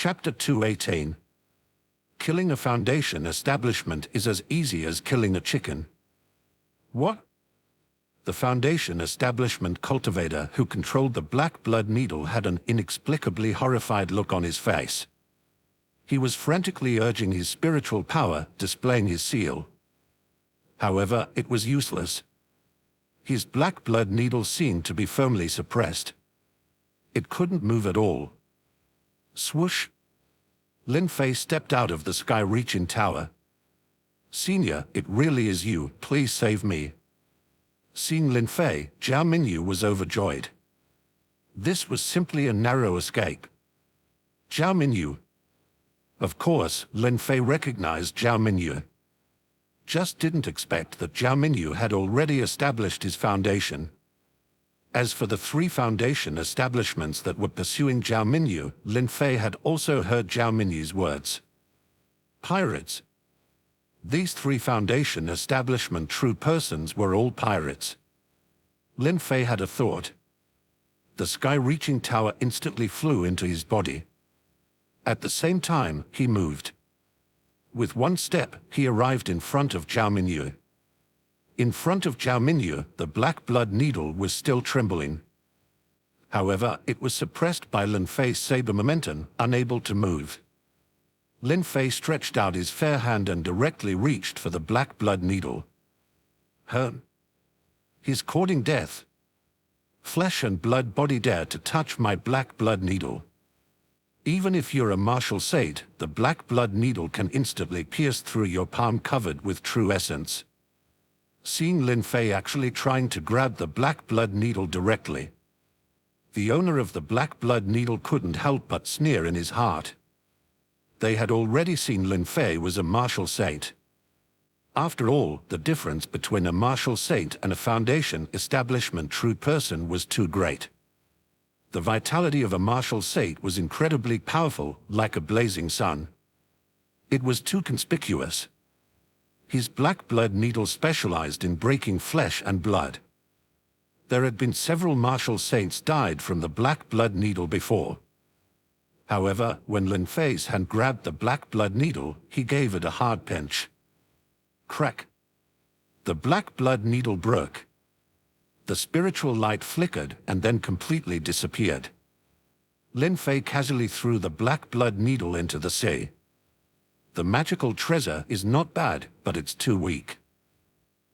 Chapter 218. Killing a foundation establishment is as easy as killing a chicken. What? The foundation establishment cultivator who controlled the black blood needle had an inexplicably horrified look on his face. He was frantically urging his spiritual power, displaying his seal. However, it was useless. His black blood needle seemed to be firmly suppressed. It couldn't move at all. Swoosh! Lin Fei stepped out of the sky-reaching tower. "Senior, it really is you, please save me." Seeing Lin Fei, Zhao Minyu was overjoyed. This was simply a narrow escape. Zhao Minyu. Of course, Lin Fei recognized Zhao Minyu. Just didn't expect that Zhao Minyu had already established his foundation. As for the 3 foundation establishments that were pursuing Zhao Minyu, Lin Fei had also heard Zhao Minyu's words. Pirates. These 3 foundation establishment true persons were all pirates. Lin Fei had a thought. The sky-reaching tower instantly flew into his body. At the same time, he moved. With one step, he arrived in front of Zhao Minyu. In front of Zhao Minyu, the black blood needle was still trembling. However, it was suppressed by Lin Fei's saber momentum, unable to move. Lin Fei stretched out his fair hand and directly reached for the black blood needle. He's courting death. Flesh and blood body dare to touch my black blood needle. Even if you're a martial sage, the black blood needle can instantly pierce through your palm covered with true essence. Seeing Lin Fei actually trying to grab the black blood needle directly, the owner of the black blood needle couldn't help but sneer in his heart. They had already seen Lin Fei was a martial sage. After all, the difference between a martial sage and a foundation establishment true person was too great. The vitality of a martial sage was incredibly powerful, like a blazing sun. It was too conspicuous. His black blood needle specialized in breaking flesh and blood. There had been several martial saints died from the black blood needle before. However, when Lin Fei's hand grabbed the black blood needle, he gave it a hard pinch. Crack! The black blood needle broke. The spiritual light flickered and then completely disappeared. Lin Fei casually threw the black blood needle into the sea. The magical treasure is not bad, but it's too weak.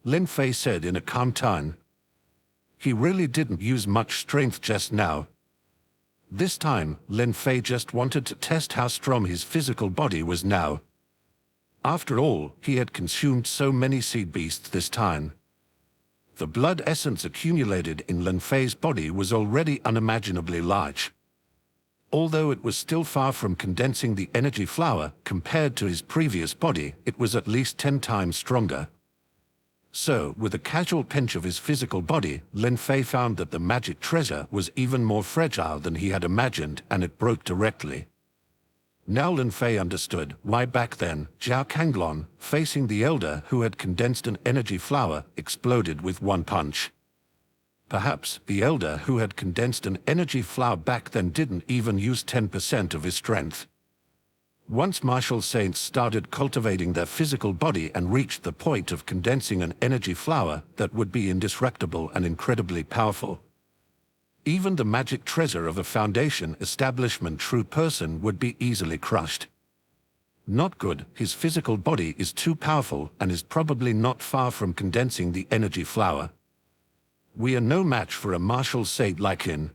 Lin Fei said in a calm tone. He really didn't use much strength just now. This time, Lin Fei just wanted to test how strong his physical body was now. After all, he had consumed so many seed beasts this time. The blood essence accumulated in Lin Fei's body was already unimaginably large. Although it was still far from condensing the energy flower, compared to his previous body, it was at least 10 times stronger. So, with a casual pinch of his physical body, Lin Fei found that the magic treasure was even more fragile than he had imagined, and it broke directly. Now Lin Fei understood why back then, Zhao Kanglong, facing the elder who had condensed an energy flower, exploded with one punch. Perhaps the elder who had condensed an energy flower back then didn't even use 10% of his strength. Once martial saints started cultivating their physical body and reached the point of condensing an energy flower that would be indestructible and incredibly powerful, even the magic treasure of a foundation establishment true person would be easily crushed. Not good, his physical body is too powerful and is probably not far from condensing the energy flower. We are no match for a martial sage like him.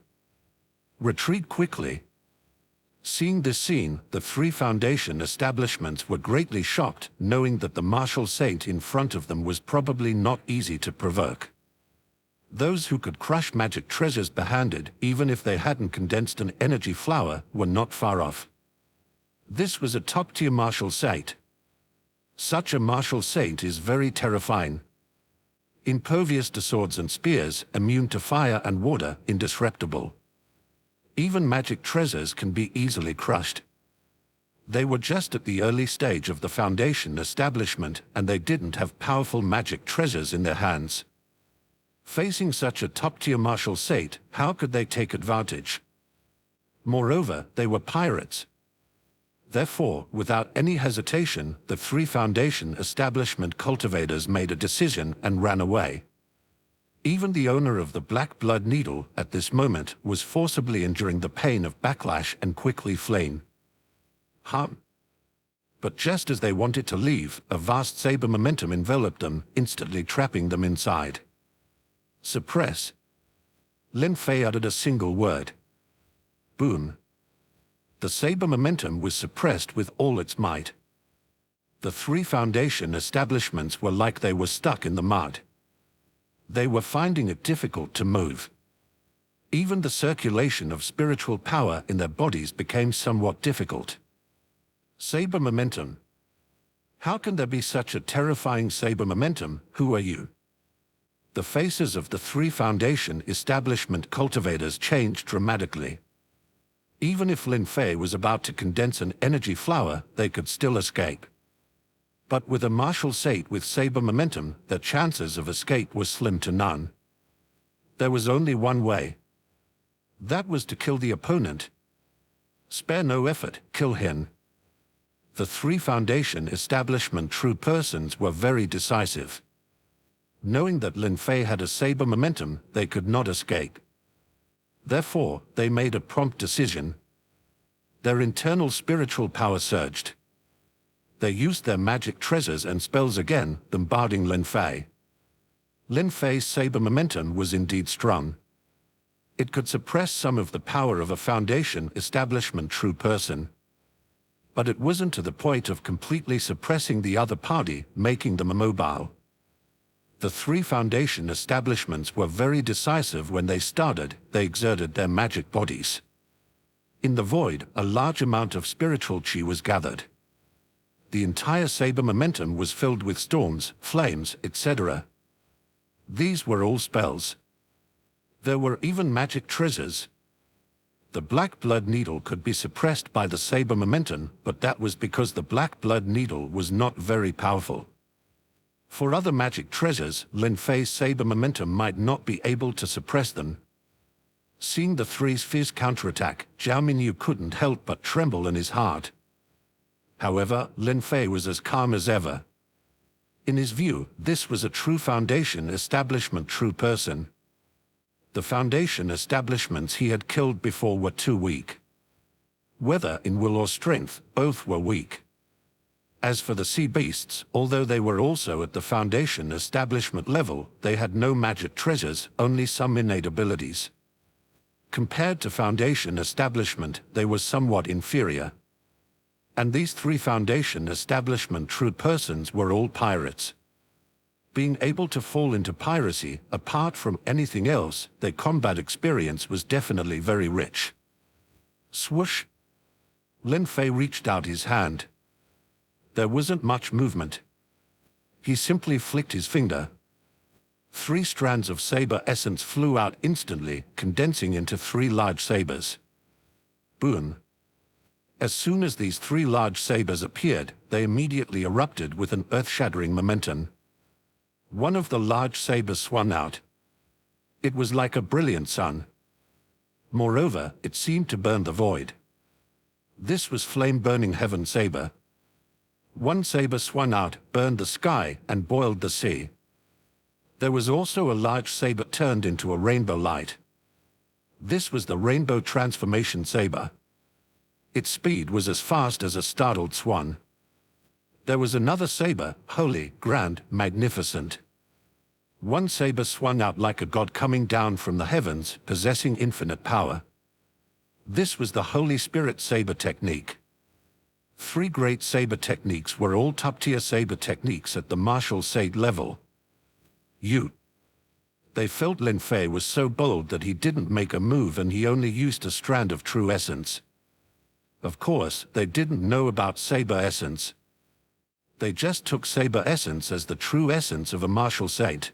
Retreat quickly. Seeing this scene, the 3 foundation establishments were greatly shocked, knowing that the martial sage in front of them was probably not easy to provoke. Those who could crush magic treasures barehanded, even if they hadn't condensed an energy flower, were not far off. This was a top-tier martial sage. Such a martial sage is very terrifying. Impervious to swords and spears, immune to fire and water, indestructible. Even magic treasures can be easily crushed. They were just at the early stage of the foundation establishment, and they didn't have powerful magic treasures in their hands. Facing such a top-tier martial sage, how could they take advantage? Moreover, they were pirates. Therefore, without any hesitation, the three Foundation establishment cultivators made a decision and ran away. Even the owner of the black blood needle at this moment was forcibly enduring the pain of backlash and quickly fleeing. But just as they wanted to leave, a vast saber momentum enveloped them, instantly trapping them inside. Suppress. Lin Fei uttered a single word. Boom. The saber momentum was suppressed with all its might. The three Foundation establishments were like they were stuck in the mud. They were finding it difficult to move. Even the circulation of spiritual power in their bodies became somewhat difficult. Saber momentum. How can there be such a terrifying saber momentum? Who are you? The faces of the three Foundation establishment cultivators changed dramatically. Even if Lin Fei was about to condense an energy flower, they could still escape. But with a martial state with saber momentum, their chances of escape were slim to none. There was only one way. That was to kill the opponent. Spare no effort, kill him. The three Foundation establishment true persons were very decisive. Knowing that Lin Fei had a saber momentum, they could not escape. Therefore, they made a prompt decision. Their internal spiritual power surged. They used their magic treasures and spells again, bombarding Lin Fei. Lin Fei's saber momentum was indeed strong. It could suppress some of the power of a Foundation establishment true person. But it wasn't to the point of completely suppressing the other party, making them immobile. The three Foundation establishments were very decisive when they started. They exerted their magic bodies. In the void, a large amount of spiritual chi was gathered. The entire saber momentum was filled with storms, flames, etc. These were all spells. There were even magic treasures. The black blood needle could be suppressed by the saber momentum, but that was because the black blood needle was not very powerful. For other magic treasures, Lin Fei's saber momentum might not be able to suppress them. Seeing the three's fierce counterattack, Zhao Minyu couldn't help but tremble in his heart. However, Lin Fei was as calm as ever. In his view, this was a true Foundation establishment true person. The Foundation establishments he had killed before were too weak. Whether in will or strength, both were weak. As for the sea beasts, although they were also at the Foundation establishment level, they had no magic treasures, only some innate abilities. Compared to Foundation establishment, they were somewhat inferior. And these three Foundation establishment true persons were all pirates. Being able to fall into piracy, apart from anything else, their combat experience was definitely very rich. Swoosh! Lin Fei reached out his hand. There wasn't much movement. He simply flicked his finger. 3 strands of saber essence flew out instantly, condensing into 3 large sabers. Boom! As soon as these 3 large sabers appeared, they immediately erupted with an earth-shattering momentum. One of the large sabers swung out. It was like a brilliant sun. Moreover, it seemed to burn the void. This was flame-burning heaven saber. One saber swung out, burned the sky, and boiled the sea. There was also a large saber turned into a rainbow light. This was the rainbow transformation saber. Its speed was as fast as a startled swan. There was another saber, holy, grand, magnificent. One saber swung out like a god coming down from the heavens, possessing infinite power. This was the Holy Spirit saber technique. 3 great saber techniques were all top-tier saber techniques at the martial state level. They felt Lin Fei was so bold that he didn't make a move and he only used a strand of true essence. Of course, they didn't know about saber essence. They just took saber essence as the true essence of a martial state.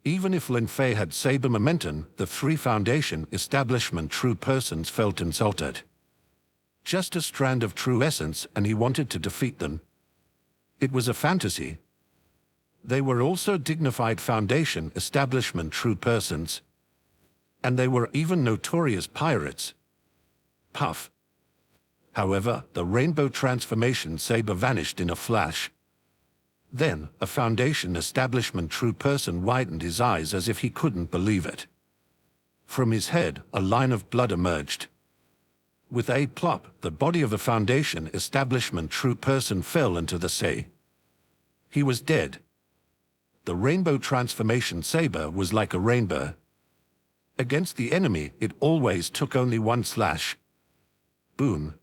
Even if Lin Fei had saber momentum, the 3 Foundation establishment true persons felt insulted. Just a strand of true essence and he wanted to defeat them. It was a fantasy. They were also dignified Foundation establishment true persons. And they were even notorious pirates. Puff. However, the rainbow transformation saber vanished in a flash. Then, a Foundation establishment true person widened his eyes as if he couldn't believe it. From his head, a line of blood emerged. With a plop, the body of a Foundation establishment true person fell into the sea. He was dead. The rainbow transformation saber was like a rainbow. Against the enemy, it always took only one slash. Boom.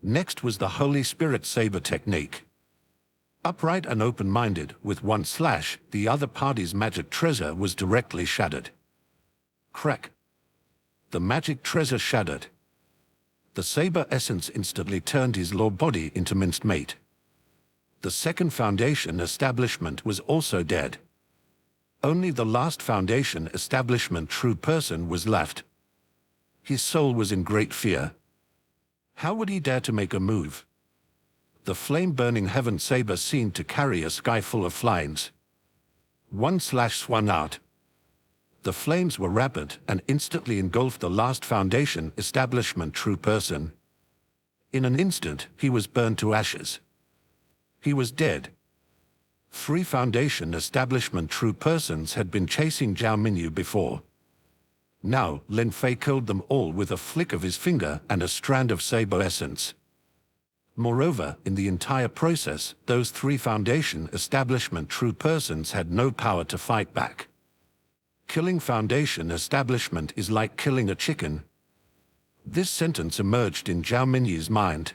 Next was the Holy Spirit saber technique. Upright and open-minded, with one slash, the other party's magic treasure was directly shattered. Crack. The magic treasure shattered. The saber essence instantly turned his lower body into minced meat. The second Foundation establishment was also dead. Only the last Foundation establishment true person was left. His soul was in great fear. How would he dare to make a move? The flame-burning heaven saber seemed to carry a sky full of flames. One slash swung out. The flames were rapid and instantly engulfed the last Foundation establishment true person. In an instant, he was burned to ashes. He was dead. 3 Foundation establishment true persons had been chasing Zhao Minyu before. Now, Lin Fei killed them all with a flick of his finger and a strand of saber essence. Moreover, in the entire process, those 3 Foundation establishment true persons had no power to fight back. Killing Foundation establishment is like killing a chicken. This sentence emerged in Zhao Minyu's mind.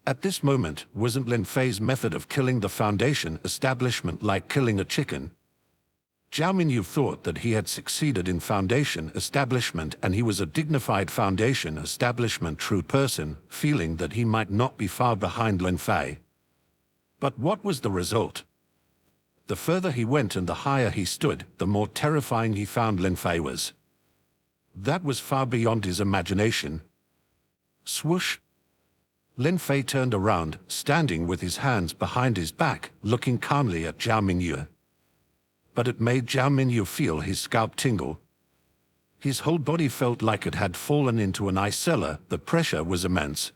At this moment, wasn't Lin Fei's method of killing the Foundation establishment like killing a chicken? Zhao Minyu thought that he had succeeded in Foundation establishment and he was a dignified Foundation establishment true person, feeling that he might not be far behind Lin Fei. But what was the result? The further he went and the higher he stood, the more terrifying he found Lin Fei was. That was far beyond his imagination. Swoosh! Lin Fei turned around, standing with his hands behind his back, looking calmly at Zhao Minyu. But it made Zhao Minyu feel his scalp tingle. His whole body felt like it had fallen into an ice cellar. The pressure was immense.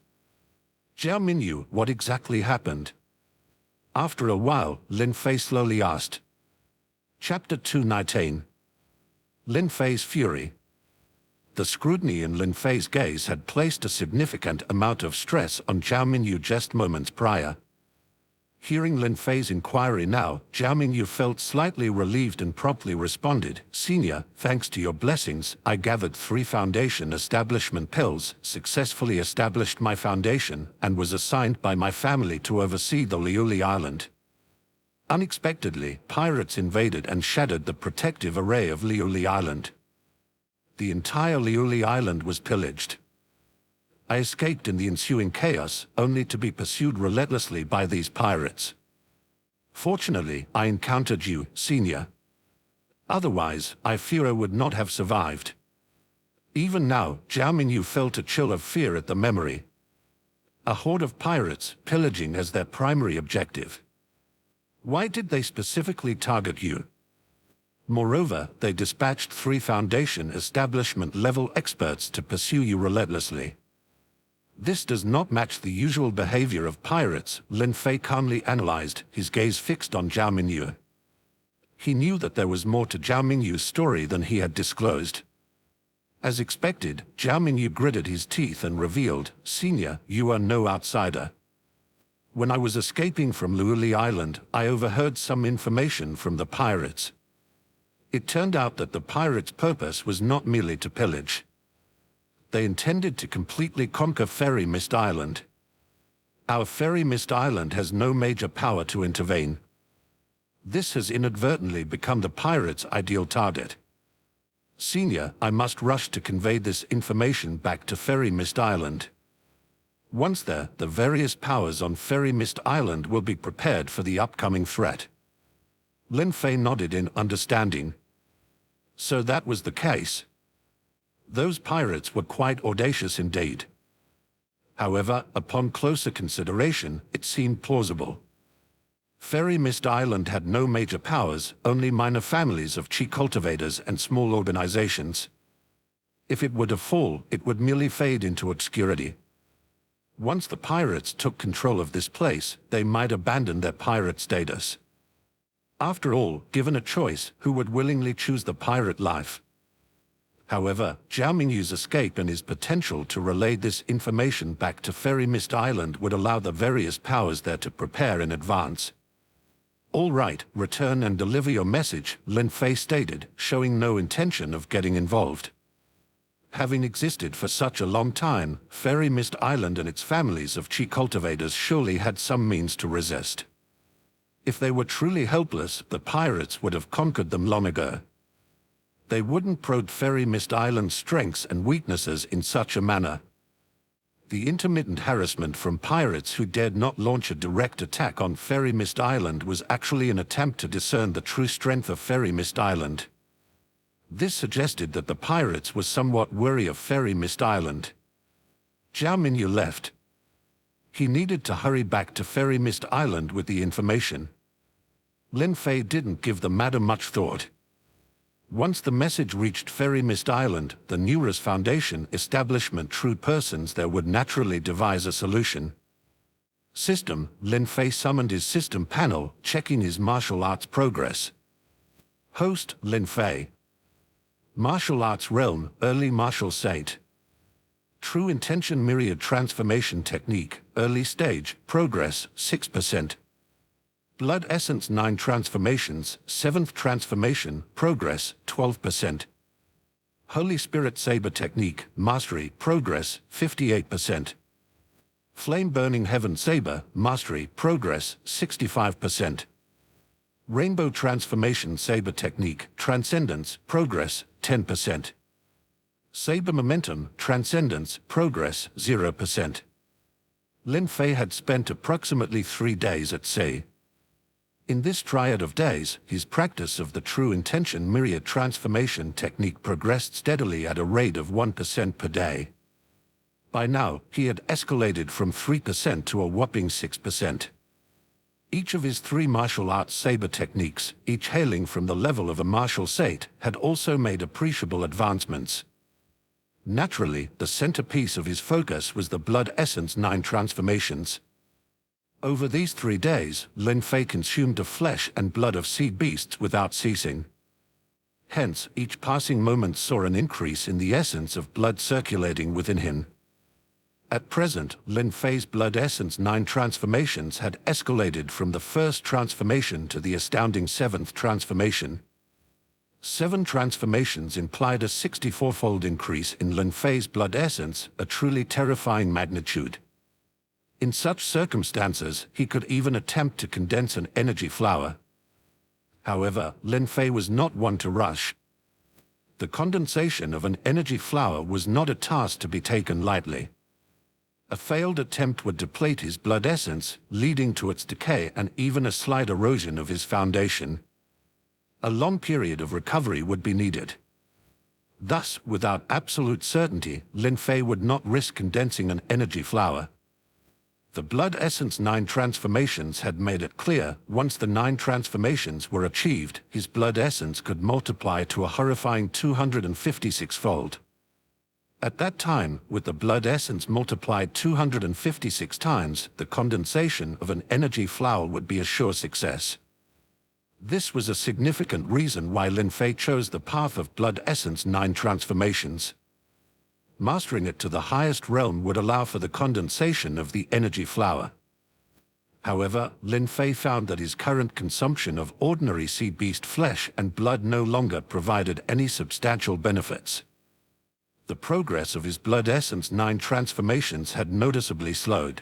Zhao Minyu, what exactly happened? After a while, Lin Fei slowly asked. Chapter 219. Lin Fei's fury. The scrutiny in Lin Fei's gaze had placed a significant amount of stress on Zhao Minyu just moments prior. Hearing Lin Fei's inquiry now, Zhao Minyu felt slightly relieved and promptly responded, Senior, thanks to your blessings, I gathered 3 Foundation establishment pills, successfully established my Foundation, and was assigned by my family to oversee the Liuli Island. Unexpectedly, pirates invaded and shattered the protective array of Liuli Island. The entire Liuli Island was pillaged. I escaped in the ensuing chaos, only to be pursued relentlessly by these pirates. Fortunately, I encountered you, Senior. Otherwise, I fear I would not have survived. Even now, Zhao Minyu felt a chill of fear at the memory. A horde of pirates, pillaging as their primary objective. Why did they specifically target you? Moreover, they dispatched 3 Foundation establishment-level experts to pursue you relentlessly. This does not match the usual behavior of pirates, Lin Fei calmly analyzed, his gaze fixed on Zhao Minyu. He knew that there was more to Zhao Minyu's story than he had disclosed. As expected, Zhao Minyu gritted his teeth and revealed, Senior, you are no outsider. When I was escaping from Liuli Island, I overheard some information from the pirates. It turned out that the pirates' purpose was not merely to pillage. They intended to completely conquer Fairy Mist Island. Our Fairy Mist Island has no major power to intervene. This has inadvertently become the pirates' ideal target. Senior, I must rush to convey this information back to Fairy Mist Island. Once there, the various powers on Fairy Mist Island will be prepared for the upcoming threat. Lin Fei nodded in understanding. So that was the case. Those pirates were quite audacious indeed. However, upon closer consideration, it seemed plausible. Fairy Mist Island had no major powers, only minor families of chi cultivators and small organizations. If it were to fall, it would merely fade into obscurity. Once the pirates took control of this place, they might abandon their pirate status. After all, given a choice, who would willingly choose the pirate life? However, Zhao Mingyu's escape and his potential to relay this information back to Fairy Mist Island would allow the various powers there to prepare in advance. "All right, return and deliver your message," Lin Fei stated, showing no intention of getting involved. Having existed for such a long time, Fairy Mist Island and its families of chi cultivators surely had some means to resist. If they were truly helpless, the pirates would have conquered them long ago. They wouldn't probe Fairy Mist Island's strengths and weaknesses in such a manner. The intermittent harassment from pirates who dared not launch a direct attack on Fairy Mist Island was actually an attempt to discern the true strength of Fairy Mist Island. This suggested that the pirates were somewhat wary of Fairy Mist Island. Zhao Mingyu left. He needed to hurry back to Fairy Mist Island with the information. Lin Fei didn't give the matter much thought. Once the message reached Fairy Mist Island, the Neurus Foundation establishment true persons there would naturally devise a solution. System, Lin Fei summoned his system panel, checking his martial arts progress. Host, Lin Fei. Martial arts realm, early martial state. True intention myriad transformation technique, early stage, progress, 6%. Blood essence 9 transformations, 7th transformation, progress, 12%. Holy Spirit saber technique, mastery, progress, 58%. Flame burning heaven saber, mastery, progress, 65%. Rainbow transformation saber technique, transcendence, progress, 10%. Saber momentum, transcendence, progress, 0%. Lin Fei had spent approximately 3 days at sea. In this triad of days, his practice of the true intention myriad transformation technique progressed steadily at a rate of 1% per day. By now, he had escalated from 3% to a whopping 6%. Each of his 3 martial arts saber techniques, each hailing from the level of a martial sate, had also made appreciable advancements. Naturally, the centerpiece of his focus was the blood essence 9 transformations. Over these 3 days, Lin Fei consumed the flesh and blood of sea beasts without ceasing. Hence, each passing moment saw an increase in the essence of blood circulating within him. At present, Lin Fei's blood essence 9 transformations had escalated from the first transformation to the astounding 7th transformation. 7 transformations implied a 64-fold increase in Lin Fei's blood essence, a truly terrifying magnitude. In such circumstances, he could even attempt to condense an energy flower. However, Lin Fei was not one to rush. The condensation of an energy flower was not a task to be taken lightly. A failed attempt would deplete his blood essence, leading to its decay and even a slight erosion of his foundation. A long period of recovery would be needed. Thus, without absolute certainty, Lin Fei would not risk condensing an energy flower. The blood essence 9 transformations had made it clear, once the 9 transformations were achieved, his blood essence could multiply to a horrifying 256-fold. At that time, with the blood essence multiplied 256 times, the condensation of an energy flower would be a sure success. This was a significant reason why Lin Fei chose the path of blood essence 9 transformations. Mastering it to the highest realm would allow for the condensation of the energy flower. However, Lin Fei found that his current consumption of ordinary sea beast flesh and blood no longer provided any substantial benefits. The progress of his blood essence 9 transformations had noticeably slowed.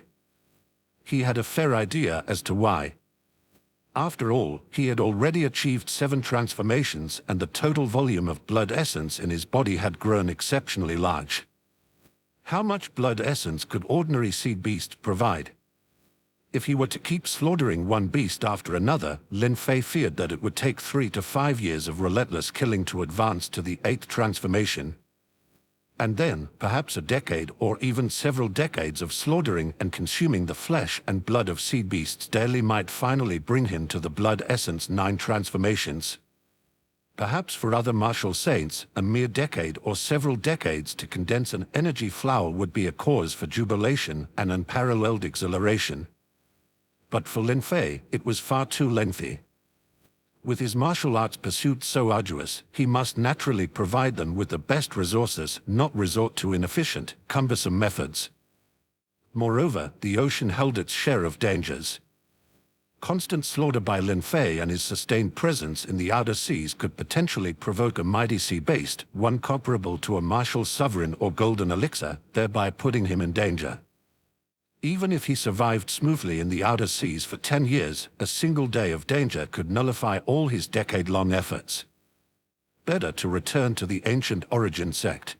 He had a fair idea as to why. After all, he had already achieved 7 transformations and the total volume of blood essence in his body had grown exceptionally large. How much blood essence could ordinary sea beasts provide? If he were to keep slaughtering one beast after another, Lin Fei feared that it would take 3 to 5 years of relentless killing to advance to the 8th transformation. And then, perhaps a decade or even several decades of slaughtering and consuming the flesh and blood of sea beasts daily might finally bring him to the blood essence 9 transformations. Perhaps for other martial saints, a mere decade or several decades to condense an energy flower would be a cause for jubilation and unparalleled exhilaration. But for Lin Fei, it was far too lengthy. With his martial arts pursuits so arduous, he must naturally provide them with the best resources, not resort to inefficient, cumbersome methods. Moreover, the ocean held its share of dangers. Constant slaughter by Lin Fei and his sustained presence in the outer seas could potentially provoke a mighty sea-beast, one comparable to a martial sovereign or golden elixir, thereby putting him in danger. Even if he survived smoothly in the outer seas for 10 years, a single day of danger could nullify all his decade-long efforts. Better to return to the ancient origin sect.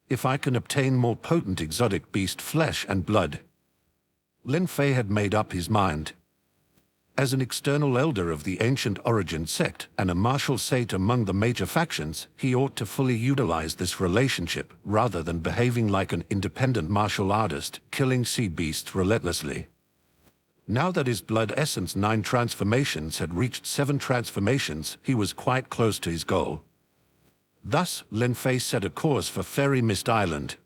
If I can obtain more potent exotic beast flesh and blood. Lin Fei had made up his mind. As an external elder of the ancient origin sect and a martial sage among the major factions, he ought to fully utilize this relationship rather than behaving like an independent martial artist, killing sea beasts relentlessly. Now that his blood essence 9 transformations had reached 7 transformations, he was quite close to his goal. Thus, Lin Fei set a course for Fairy Mist Island.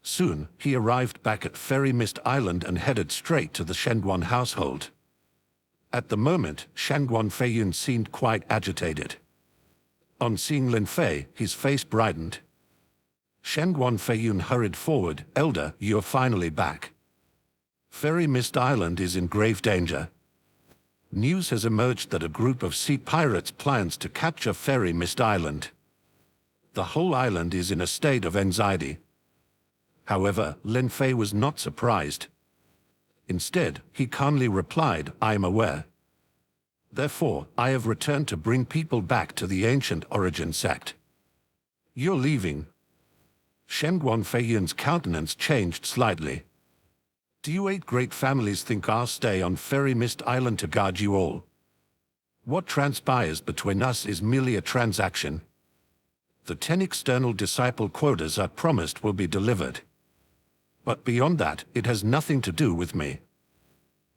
Soon, he arrived back at Fairy Mist Island and headed straight to the Shenguan household. At the moment, Shenguan Feiyun seemed quite agitated. On seeing Lin Fei, his face brightened. Shenguan Feiyun hurried forward. "Elder, you're finally back. Fairy Mist Island is in grave danger. News has emerged that a group of sea pirates plans to capture Fairy Mist Island. The whole island is in a state of anxiety." However, Lin Fei was not surprised. Instead, he calmly replied, "I am aware. Therefore, I have returned to bring people back to the ancient origin sect." "You're leaving?" Shenguan Feiyun's countenance changed slightly. "Do you 8 great families think I'll stay on Fairy Mist Island to guard you all? What transpires between us is merely a transaction. The 10 external disciple quotas I promised will be delivered. But beyond that, it has nothing to do with me."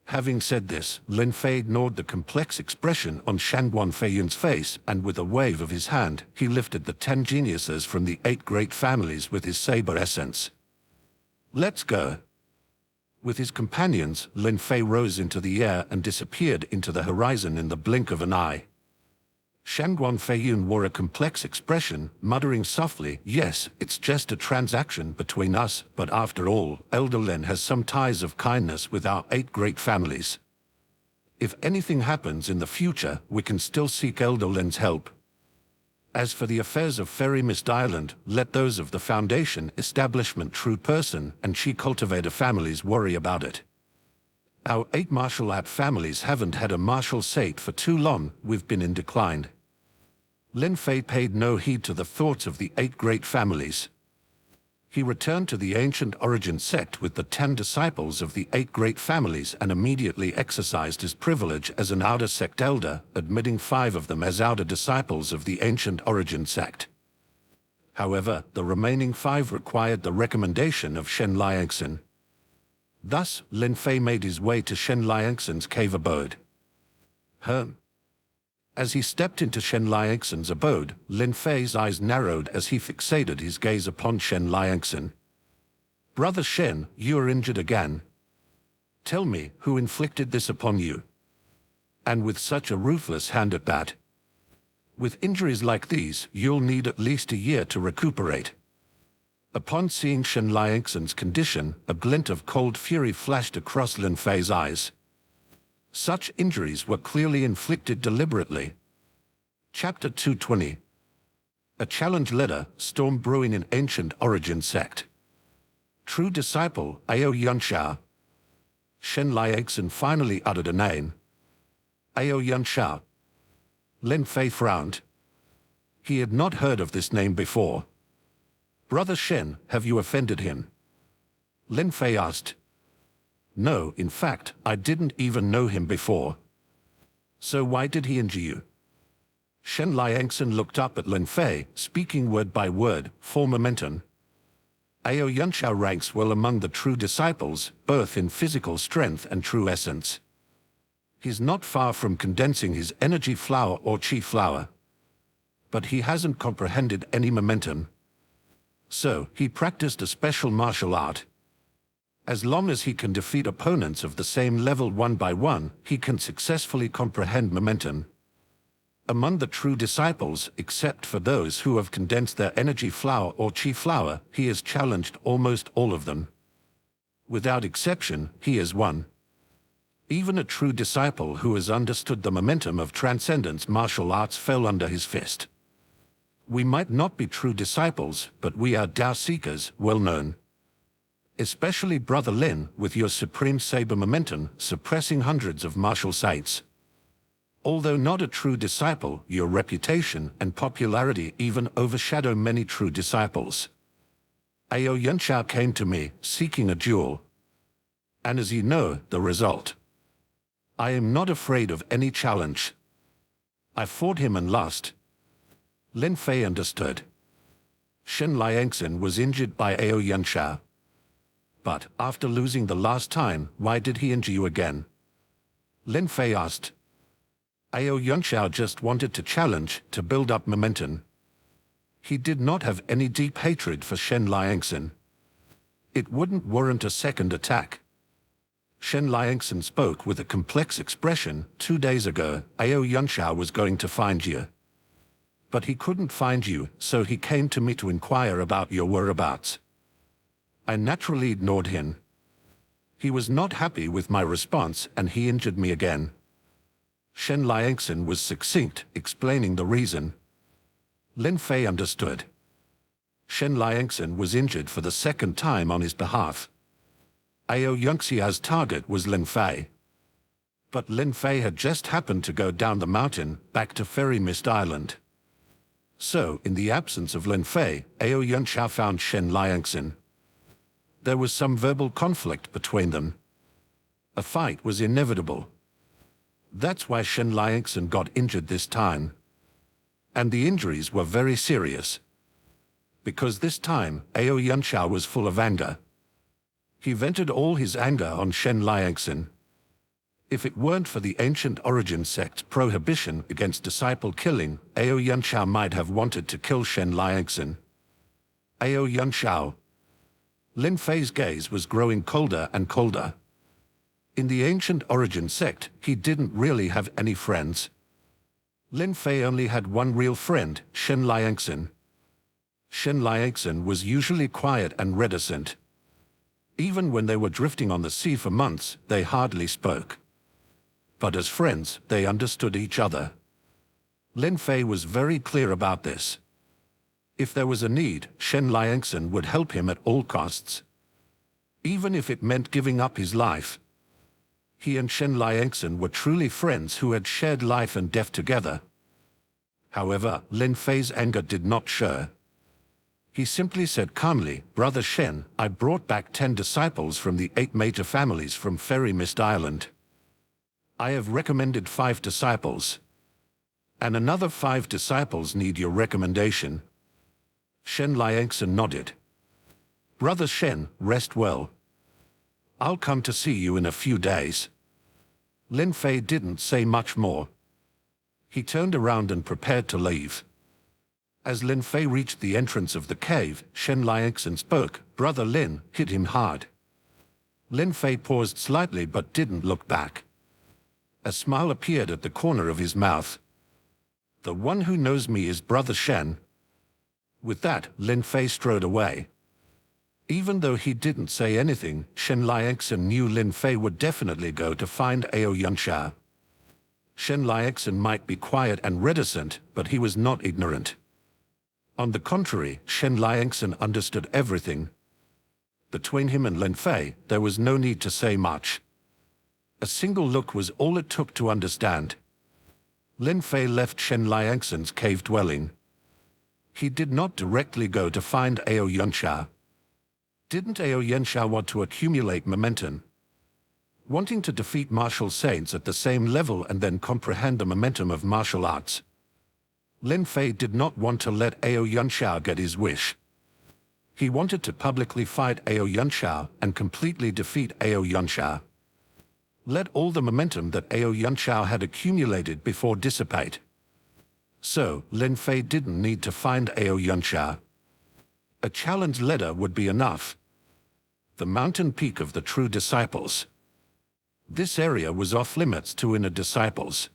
Having said this, Lin Fei ignored the complex expression on Shenguan Feiyun's face, and with a wave of his hand, he lifted the 10 geniuses from the 8 great families with his saber essence. "Let's go." With his companions, Lin Fei rose into the air and disappeared into the horizon in the blink of an eye. Shenguan Feiyun wore a complex expression, muttering softly, "Yes, it's just a transaction between us, but after all, Elder Lin has some ties of kindness with our 8 great families. If anything happens in the future, we can still seek Elder Lin's help. As for the affairs of Fairy Mist Island, let those of the Foundation, Establishment True Person, and Chi Cultivator families worry about it. Our 8 martial art families haven't had a martial sate for too long, we've been in decline." Lin Fei paid no heed to the thoughts of the 8 great families. He returned to the ancient origin sect with the 10 disciples of the 8 great families and immediately exercised his privilege as an outer sect elder, admitting 5 of them as outer disciples of the ancient origin sect. However, the remaining 5 required the recommendation of Shen Liangxin. Thus, Lin Fei made his way to Shen Liangxin's cave abode. As he stepped into Shen Liangxin's abode, Lin Fei's eyes narrowed as he fixated his gaze upon Shen Liangxin. "Brother Shen, you are injured again. Tell me, who inflicted this upon you? And with such a ruthless hand at that. With injuries like these, you'll need at least a year to recuperate." Upon seeing Shen Liangxin's condition, a glint of cold fury flashed across Lin Fei's eyes. Such injuries were clearly inflicted deliberately. Chapter 220. A challenge letter, storm brewing in ancient origin sect. True disciple, Ao Yunsha. Shen Liangxin finally uttered a name. Ao Yunsha. Lin Fei frowned. He had not heard of this name before. "Brother Shen, have you offended him?" Lin Fei asked. "No, in fact, I didn't even know him before." "So why did he injure you?" Shen Liangxin looked up at Lin Fei, speaking word by word, for momentum. Ao Yunsha ranks well among the true disciples, both in physical strength and true essence. He's not far from condensing his energy flower or chi flower. but he hasn't comprehended any momentum. So, he practiced a special martial art. As long as he can defeat opponents of the same level one by one, he can successfully comprehend momentum. Among the true disciples, except for those who have condensed their energy flower or chi flower, he has challenged almost all of them. Without exception, he is one. Even a true disciple who has understood the momentum of transcendence martial arts fell under his fist. We might not be true disciples, but we are Tao seekers, well known. Especially Brother Lin, with your supreme saber momentum, suppressing hundreds of martial sites. Although not a true disciple, your reputation and popularity even overshadow many true disciples. Ao Yunxiao came to me, seeking a duel. And as you know, the result. I am not afraid of any challenge. I fought him and lost. Lin Fei understood. Shen Liangxin was injured by Ao Yunxiao. But, after losing the last time, why did he injure you again? Lin Fei asked. Ao Yunxiao just wanted to challenge, to build up momentum. He did not have any deep hatred for Shen Liangxin. It wouldn't warrant a second attack. Shen Liangxin spoke with a complex expression. 2 days ago, Ao Yunxiao was going to find you. But he couldn't find you, so he came to me to inquire about your whereabouts. I naturally ignored him. He was not happy with my response and he injured me again. Shen Liangxin was succinct, explaining the reason. Lin Fei understood. Shen Liangxin was injured for the second time on his behalf. Ao Yunxiao's target was Lin Fei. But Lin Fei had just happened to go down the mountain, back to Fairy Mist Island. So, in the absence of Lin Fei, Ao Yunxiao found Shen Liangxin. There was some verbal conflict between them. A fight was inevitable. That's why Shen Liangxin got injured this time. And the injuries were very serious. Because this time, Ao Yunxiao was full of anger. He vented all his anger on Shen Liangxin. If it weren't for the ancient origin sect's prohibition against disciple killing, Ao Yunxiao might have wanted to kill Shen Liangxin. Ao Yunxiao. Lin Fei's gaze was growing colder and colder. In the ancient origin sect, he didn't really have any friends. Lin Fei only had one real friend, Shen Liangxin. Shen Liangxin was usually quiet and reticent. Even when they were drifting on the sea for months, they hardly spoke. But as friends, they understood each other. Lin Fei was very clear about this. If there was a need, Shen Liangxin would help him at all costs. Even if it meant giving up his life. He and Shen Liangxin were truly friends who had shared life and death together. However, Lin Fei's anger did not show. He simply said calmly, Brother Shen, I brought back 10 disciples from the 8 major families from Fairy Mist Island. I have recommended 5 disciples. And another 5 disciples need your recommendation. Shen Liangxin nodded. Brother Shen, rest well. I'll come to see you in a few days. Lin Fei didn't say much more. He turned around and prepared to leave. As Lin Fei reached the entrance of the cave, Shen Liangxin spoke. Brother Lin, hit him hard. Lin Fei paused slightly but didn't look back. A smile appeared at the corner of his mouth. The one who knows me is Brother Shen. With that, Lin Fei strode away. Even though he didn't say anything, Shen Liangxin knew Lin Fei would definitely go to find Ao Yunxiao. Shen Liangxin might be quiet and reticent, but he was not ignorant. On the contrary, Shen Liangxin understood everything. Between him and Lin Fei, there was no need to say much. A single look was all it took to understand. Lin Fei left Shen Liangxin's cave dwelling. He did not directly go to find Ao Yunxiao. Didn't Ao Yunxiao want to accumulate momentum? Wanting to defeat martial saints at the same level and then comprehend the momentum of martial arts? Lin Fei did not want to let Ao Yunxiao get his wish. He wanted to publicly fight Ao Yunxiao and completely defeat Ao Yunxiao. Let all the momentum that Ao Yunxiao had accumulated before dissipate. So, Lin Fei didn't need to find Ao Yunsha. A challenge letter would be enough. The mountain peak of the true disciples. This area was off limits to inner disciples.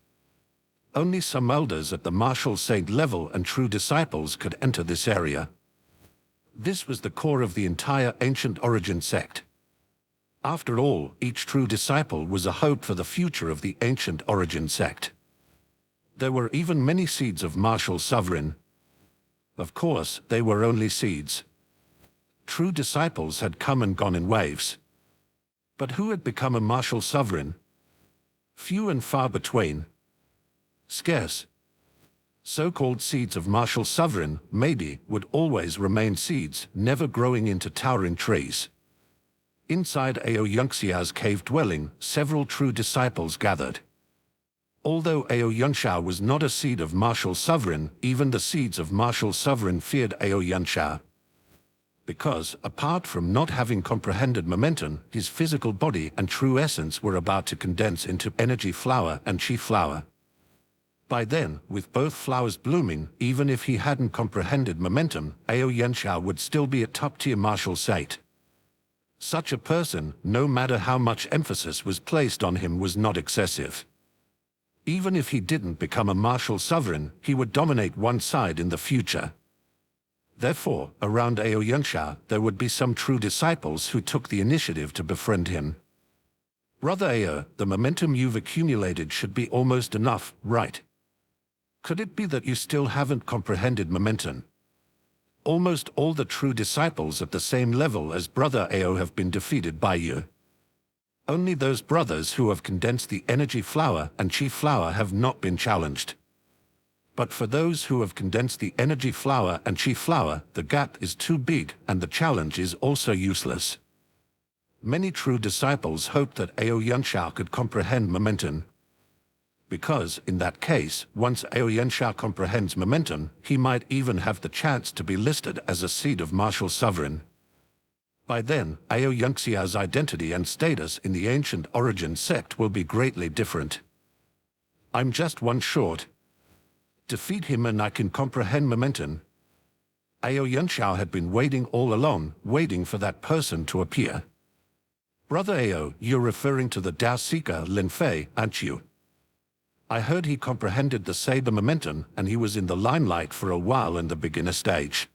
Only some elders at the martial saint level and true disciples could enter this area. This was the core of the entire ancient origin sect. After all, each true disciple was a hope for the future of the ancient origin sect. There were even many seeds of martial sovereign. Of course, they were only seeds. True disciples had come and gone in waves. But who had become a martial sovereign? Few and far between. Scarce. So-called seeds of martial sovereign, maybe, would always remain seeds, never growing into towering trees. Inside Ao Yunxia's cave dwelling, several true disciples gathered. Although Ao Yunsha was not a seed of martial sovereign, even the seeds of martial sovereign feared Ao Yunsha. Because, apart from not having comprehended momentum, his physical body and true essence were about to condense into energy flower and chi flower. By then, with both flowers blooming, even if he hadn't comprehended momentum, Ao Yunsha would still be a top-tier martial saint. Such a person, no matter how much emphasis was placed on him, was not excessive. Even if he didn't become a martial sovereign, he would dominate one side in the future. Therefore, around Ao Yunsha, there would be some true disciples who took the initiative to befriend him. Brother Ao, the momentum you've accumulated should be almost enough, right? Could it be that you still haven't comprehended momentum? Almost all the true disciples at the same level as Brother Ao have been defeated by you. Only those brothers who have condensed the energy flower and chi flower have not been challenged. But for those who have condensed the energy flower and chi flower, the gap is too big and the challenge is also useless. Many true disciples hoped that Ao Yunsha could comprehend momentum. Because, in that case, once Ao Yunsha comprehends momentum, he might even have the chance to be listed as a seed of martial sovereign. By then, Ao Yunxia's identity and status in the ancient origin sect will be greatly different. I'm just one short. Defeat him and I can comprehend momentum. Ao Yunsha had been waiting all along, waiting for that person to appear. Brother Ao, you're referring to the Tao Seeker Lin Fei, aren't you? I heard he comprehended the saber momentum and he was in the limelight for a while in the beginner stage.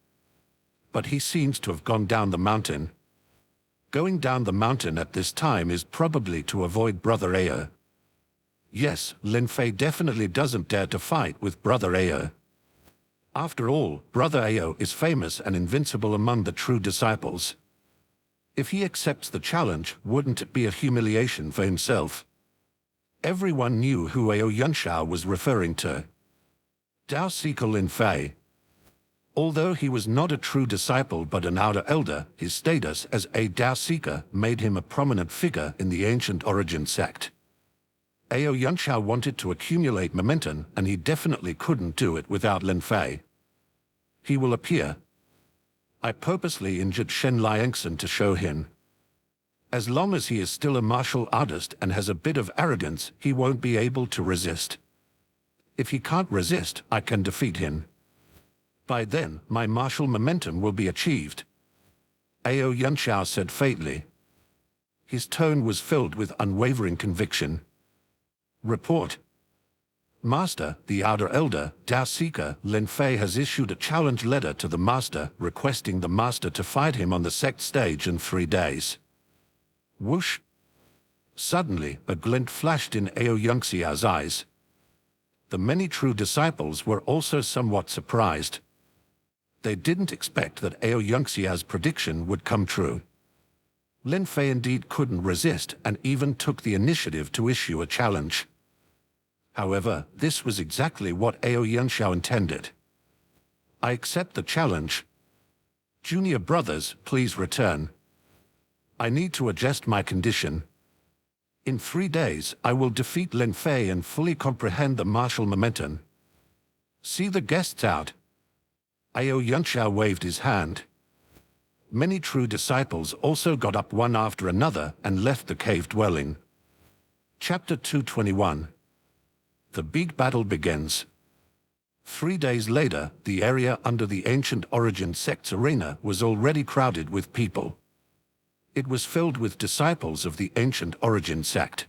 But he seems to have gone down the mountain. Going down the mountain at this time is probably to avoid Brother Ao. Yes, Lin Fei definitely doesn't dare to fight with Brother Ao. After all, Brother Ao is famous and invincible among the true disciples. If he accepts the challenge, wouldn't it be a humiliation for himself? Everyone knew who Ao Yunsha was referring to. Tao Seeker Lin Fei. Although he was not a true disciple but an outer elder, his status as a Tao Seeker made him a prominent figure in the ancient origin sect. Ao Yunsha wanted to accumulate momentum, and he definitely couldn't do it without Lin Fei. He will appear. I purposely injured Shen Liangson to show him. As long as he is still a martial artist and has a bit of arrogance, he won't be able to resist. If he can't resist, I can defeat him. By then, my martial momentum will be achieved. Ao Yunsha said faintly. His tone was filled with unwavering conviction. Report. Master, the outer elder, Tao Seeker, Lin Fei has issued a challenge letter to the master, requesting the master to fight him on the sect stage in 3 days. Whoosh! Suddenly, a glint flashed in Ao Yunxia's eyes. The many true disciples were also somewhat surprised. They didn't expect that Ao Yunxia's prediction would come true. Lin Fei indeed couldn't resist and even took the initiative to issue a challenge. However, this was exactly what Ao Yunsha intended. I accept the challenge. Junior brothers, please return. I need to adjust my condition. In 3 days, I will defeat Lin Fei and fully comprehend the martial momentum. See the guests out. Ao Yunsha waved his hand. Many true disciples also got up one after another and left the cave dwelling. Chapter 221. The big battle begins. 3 days later, the area under the ancient origin sect's arena was already crowded with people. It was filled with disciples of the ancient origin sect.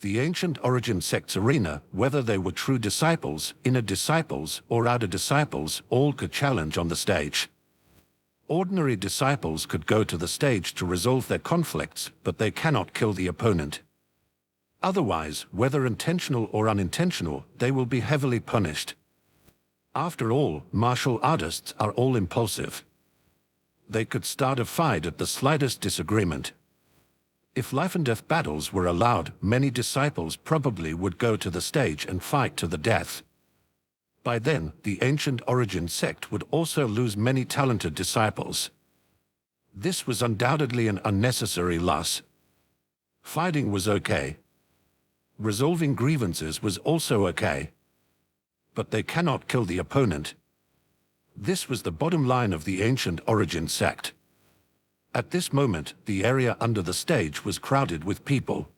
The ancient origin sect's arena, whether they were true disciples, inner disciples, or outer disciples, all could challenge on the stage. Ordinary disciples could go to the stage to resolve their conflicts, but they cannot kill the opponent. Otherwise, whether intentional or unintentional, they will be heavily punished. After all, martial artists are all impulsive. They could start a fight at the slightest disagreement. If life and death battles were allowed, many disciples probably would go to the stage and fight to the death. By then, the ancient origin sect would also lose many talented disciples. This was undoubtedly an unnecessary loss. Fighting was okay. Resolving grievances was also okay. But they cannot kill the opponent. This was the bottom line of the ancient origin sect. At this moment, the area under the stage was crowded with people.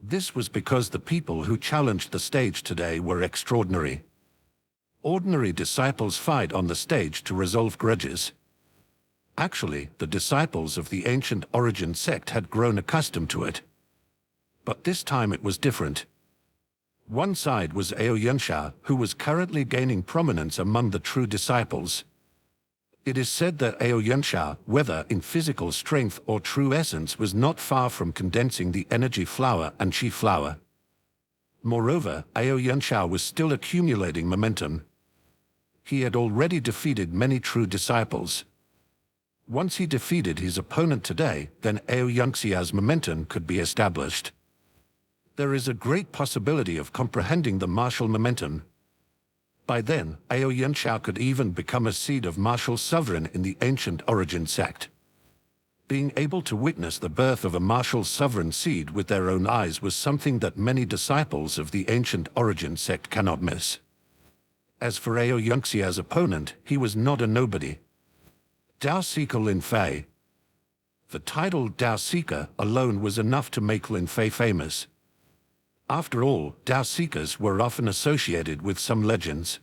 This was because the people who challenged the stage today were extraordinary. Ordinary disciples fight on the stage to resolve grudges. Actually, the disciples of the ancient origin sect had grown accustomed to it. But this time it was different. One side was Aoyunsha, who was currently gaining prominence among the true disciples. It is said that Aoyunsha, whether in physical strength or true essence, was not far from condensing the energy flower and chi flower. Moreover, Aoyunsha was still accumulating momentum. He had already defeated many true disciples. Once he defeated his opponent today, then Aoyunxia's momentum could be established. There is a great possibility of comprehending the martial momentum. By then, Aoyunsha could even become a seed of martial sovereign in the ancient origin sect. Being able to witness the birth of a martial sovereign seed with their own eyes was something that many disciples of the ancient origin sect cannot miss. As for Aoyunxia's opponent, he was not a nobody. Dao Seeker Lin Fei. The title Dao Seeker alone was enough to make Lin Fei famous. After all, Dao Seekers were often associated with some legends.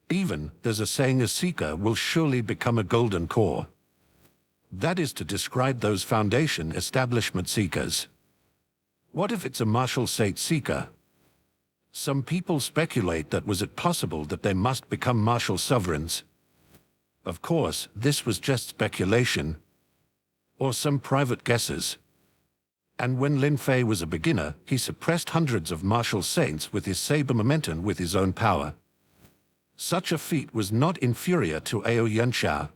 Even, there's a saying, a seeker will surely become a golden core. That is to describe those foundation establishment seekers. What if it's a martial state seeker? Some people speculate that was it possible that they must become martial sovereigns. Of course, this was just speculation. Or some private guesses. And when Lin Fei was a beginner, he suppressed hundreds of martial saints with his saber momentum with his own power. Such a feat was not inferior to Aoyunsha.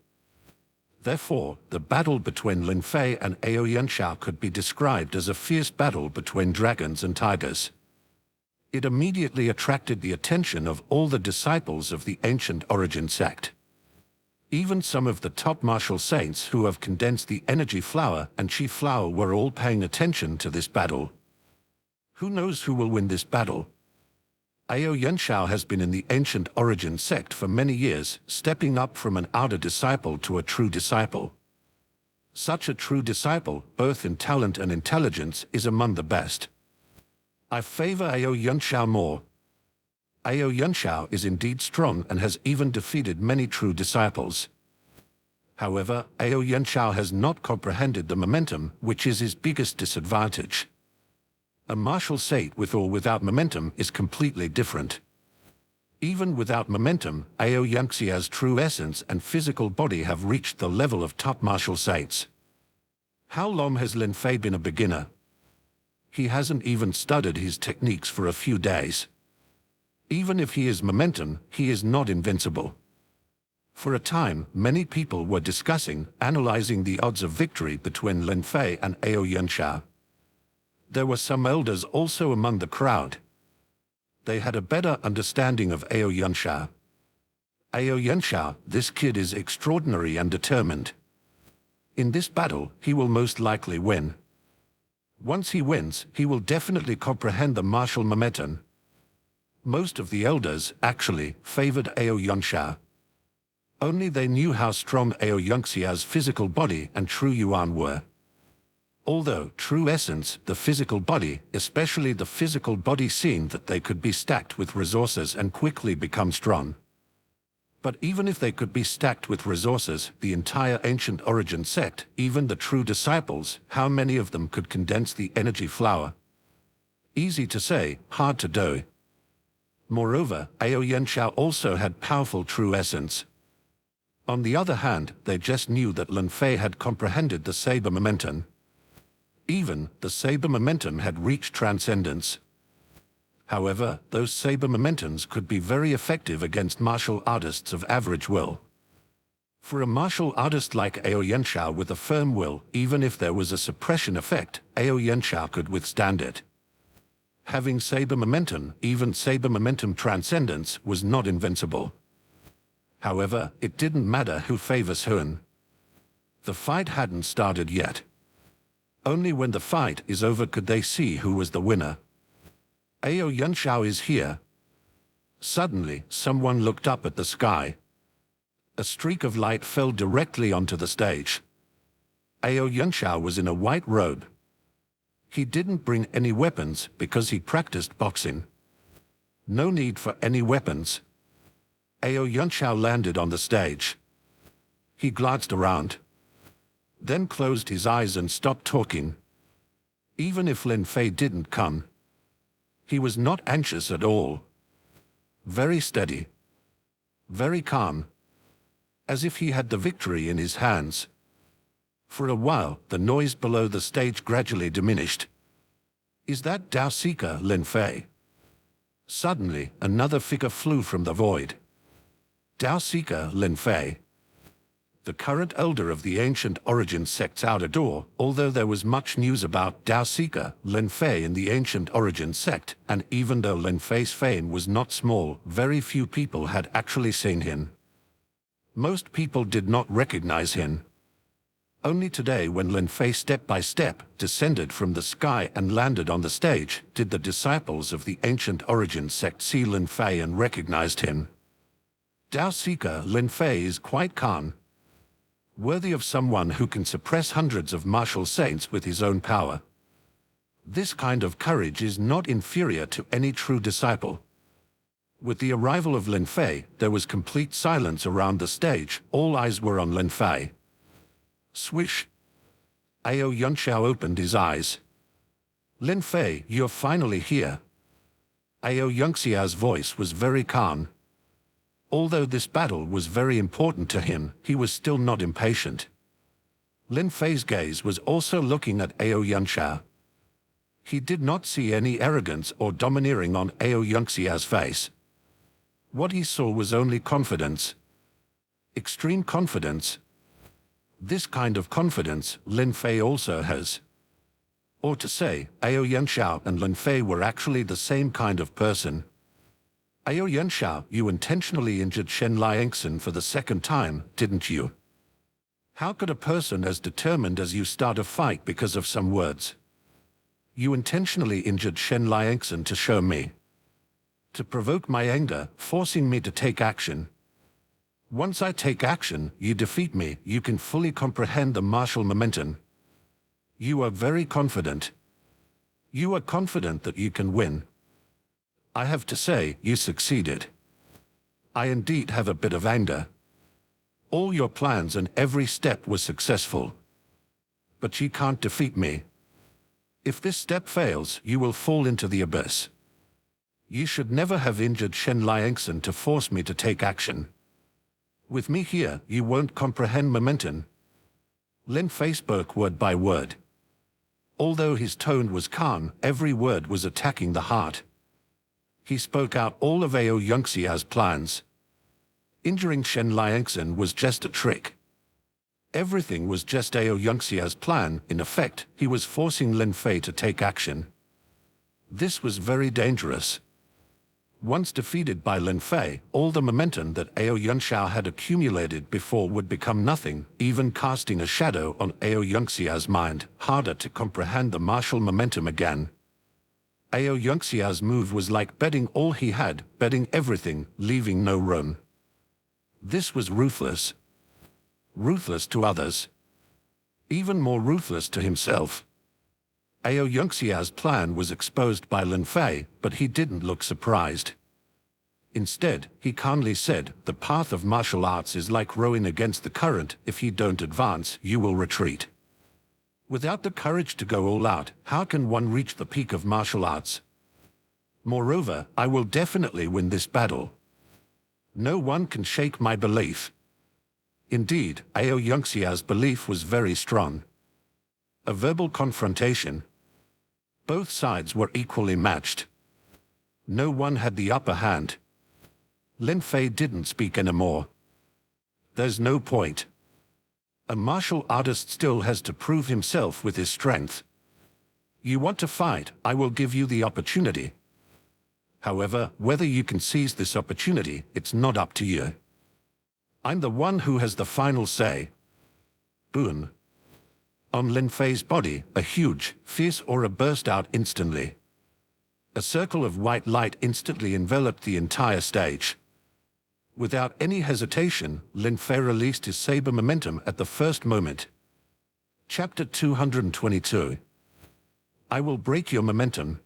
Therefore, the battle between Lin Fei and Aoyunsha could be described as a fierce battle between dragons and tigers. It immediately attracted the attention of all the disciples of the ancient origin sect. Even some of the top martial saints who have condensed the energy flower and chi flower were all paying attention to this battle. Who knows who will win this battle? Aoyunsha has been in the ancient origin sect for many years, stepping up from an outer disciple to a true disciple. Such a true disciple, both in talent and intelligence, is among the best. I favor Aoyunsha more. Aoyunsha is indeed strong and has even defeated many true disciples. However, Aoyunsha has not comprehended the momentum, which is his biggest disadvantage. A martial state with or without momentum is completely different. Even without momentum, Aoyunxia's true essence and physical body have reached the level of top martial saints. How long has Lin Fei been a beginner? He hasn't even studied his techniques for a few days. Even if he is momentum, he is not invincible. For a time, many people were discussing, analyzing the odds of victory between Lin Fei and Aoyunsha. There were some elders also among the crowd. They had a better understanding of Aoyunsha. Aoyunsha, this kid is extraordinary and determined. In this battle, he will most likely win. Once he wins, he will definitely comprehend the martial momentum. Most of the elders, actually, favored Aoyunsha. Only they knew how strong Aoyunxia's physical body and true yuan were. Although, true essence, the physical body, especially the physical body, seen that they could be stacked with resources and quickly become strong. But even if they could be stacked with resources, the entire ancient origin sect, even the true disciples, how many of them could condense the energy flower? Easy to say, hard to do. Moreover, Ao Yanshao also had powerful true essence. On the other hand, they just knew that Lin Fei had comprehended the saber momentum. Even the saber momentum had reached transcendence. However, those saber momentums could be very effective against martial artists of average will. For a martial artist like Ao Yanshao with a firm will, even if there was a suppression effect, Ao Yanshao could withstand it. Having saber momentum, even saber momentum transcendence, was not invincible. However, it didn't matter who favors whom. The fight hadn't started yet. Only when the fight is over could they see who was the winner. Ao Yanshao is here. Suddenly, someone looked up at the sky. A streak of light fell directly onto the stage. Ao Yanshao was in a white robe. He didn't bring any weapons because he practiced boxing. No need for any weapons. Ao Yanshao landed on the stage. He glanced around, then closed his eyes and stopped talking. Even if Lin Fei didn't come, he was not anxious at all. Very steady, very calm, as if he had the victory in his hands. For a while, the noise below the stage gradually diminished. Is that Dao Seeker, Lin Fei? Suddenly, another figure flew from the void. Dao Seeker, Lin Fei. The current elder of the ancient origin sect's outer door, although there was much news about Dao Seeker, Lin Fei in the ancient origin sect, and even though Lin Fei's fame was not small, very few people had actually seen him. Most people did not recognize him. Only today, when Lin Fei step by step descended from the sky and landed on the stage, did the disciples of the ancient origin sect see Lin Fei and recognized him. Dao Seeker Lin Fei is quite calm, worthy of someone who can suppress hundreds of martial saints with his own power. This kind of courage is not inferior to any true disciple. With the arrival of Lin Fei, there was complete silence around the stage. All eyes were on Lin Fei. Swish! Ao Yanshao opened his eyes. Lin Fei, you're finally here. Ao Yanxia's voice was very calm. Although this battle was very important to him, he was still not impatient. Lin Fei's gaze was also looking at Ao Yanshao. He did not see any arrogance or domineering on Ao Yanxia's face. What he saw was only confidence. Extreme confidence. This kind of confidence Lin Fei also has. Or to say, Ao Yanshao and Lin Fei were actually the same kind of person. Ao Yanshao, you intentionally injured Shen Liangsen for the second time, didn't you? How could a person as determined as you start a fight because of some words? You intentionally injured Shen Liangsen to show me. To provoke my anger, forcing me to take action. Once I take action, you defeat me. You can fully comprehend the martial momentum. You are very confident. You are confident that you can win. I have to say, you succeeded. I indeed have a bit of anger. All your plans and every step was successful. But you can't defeat me. If this step fails, you will fall into the abyss. You should never have injured Shen Liangsen to force me to take action. With me here, you won't comprehend momentum. Lin Fei spoke word by word. Although his tone was calm, every word was attacking the heart. He spoke out all of Ao Yanxia's plans. Injuring Shen Liangsen was just a trick. Everything was just Ao Yanxia's plan. In effect, he was forcing Lin Fei to take action. This was very dangerous. Once defeated by Lin Fei, all the momentum that Ao Yanshao had accumulated before would become nothing, even casting a shadow on Ao Yanxia's mind, harder to comprehend the martial momentum again. Ao Yanxia's move was like betting all he had, betting everything, leaving no room. This was ruthless. Ruthless to others. Even more ruthless to himself. Ao Yunxia's plan was exposed by Lin Fei, but he didn't look surprised. Instead, he calmly said, "The path of martial arts is like rowing against the current. If you don't advance, you will retreat. Without the courage to go all out, how can one reach the peak of martial arts? Moreover, I will definitely win this battle. No one can shake my belief." Indeed, Ao Yunxia's belief was very strong. A verbal confrontation. Both sides were equally matched. No one had the upper hand. Lin Fei didn't speak anymore. There's no point. A martial artist still has to prove himself with his strength. You want to fight, I will give you the opportunity. However, whether you can seize this opportunity, it's not up to you. I'm the one who has the final say. Boom. On Lin Fei's body, a huge, fierce aura burst out instantly. A circle of white light instantly enveloped the entire stage. Without any hesitation, Lin Fei released his saber momentum at the first moment. Chapter 222. I will break your momentum.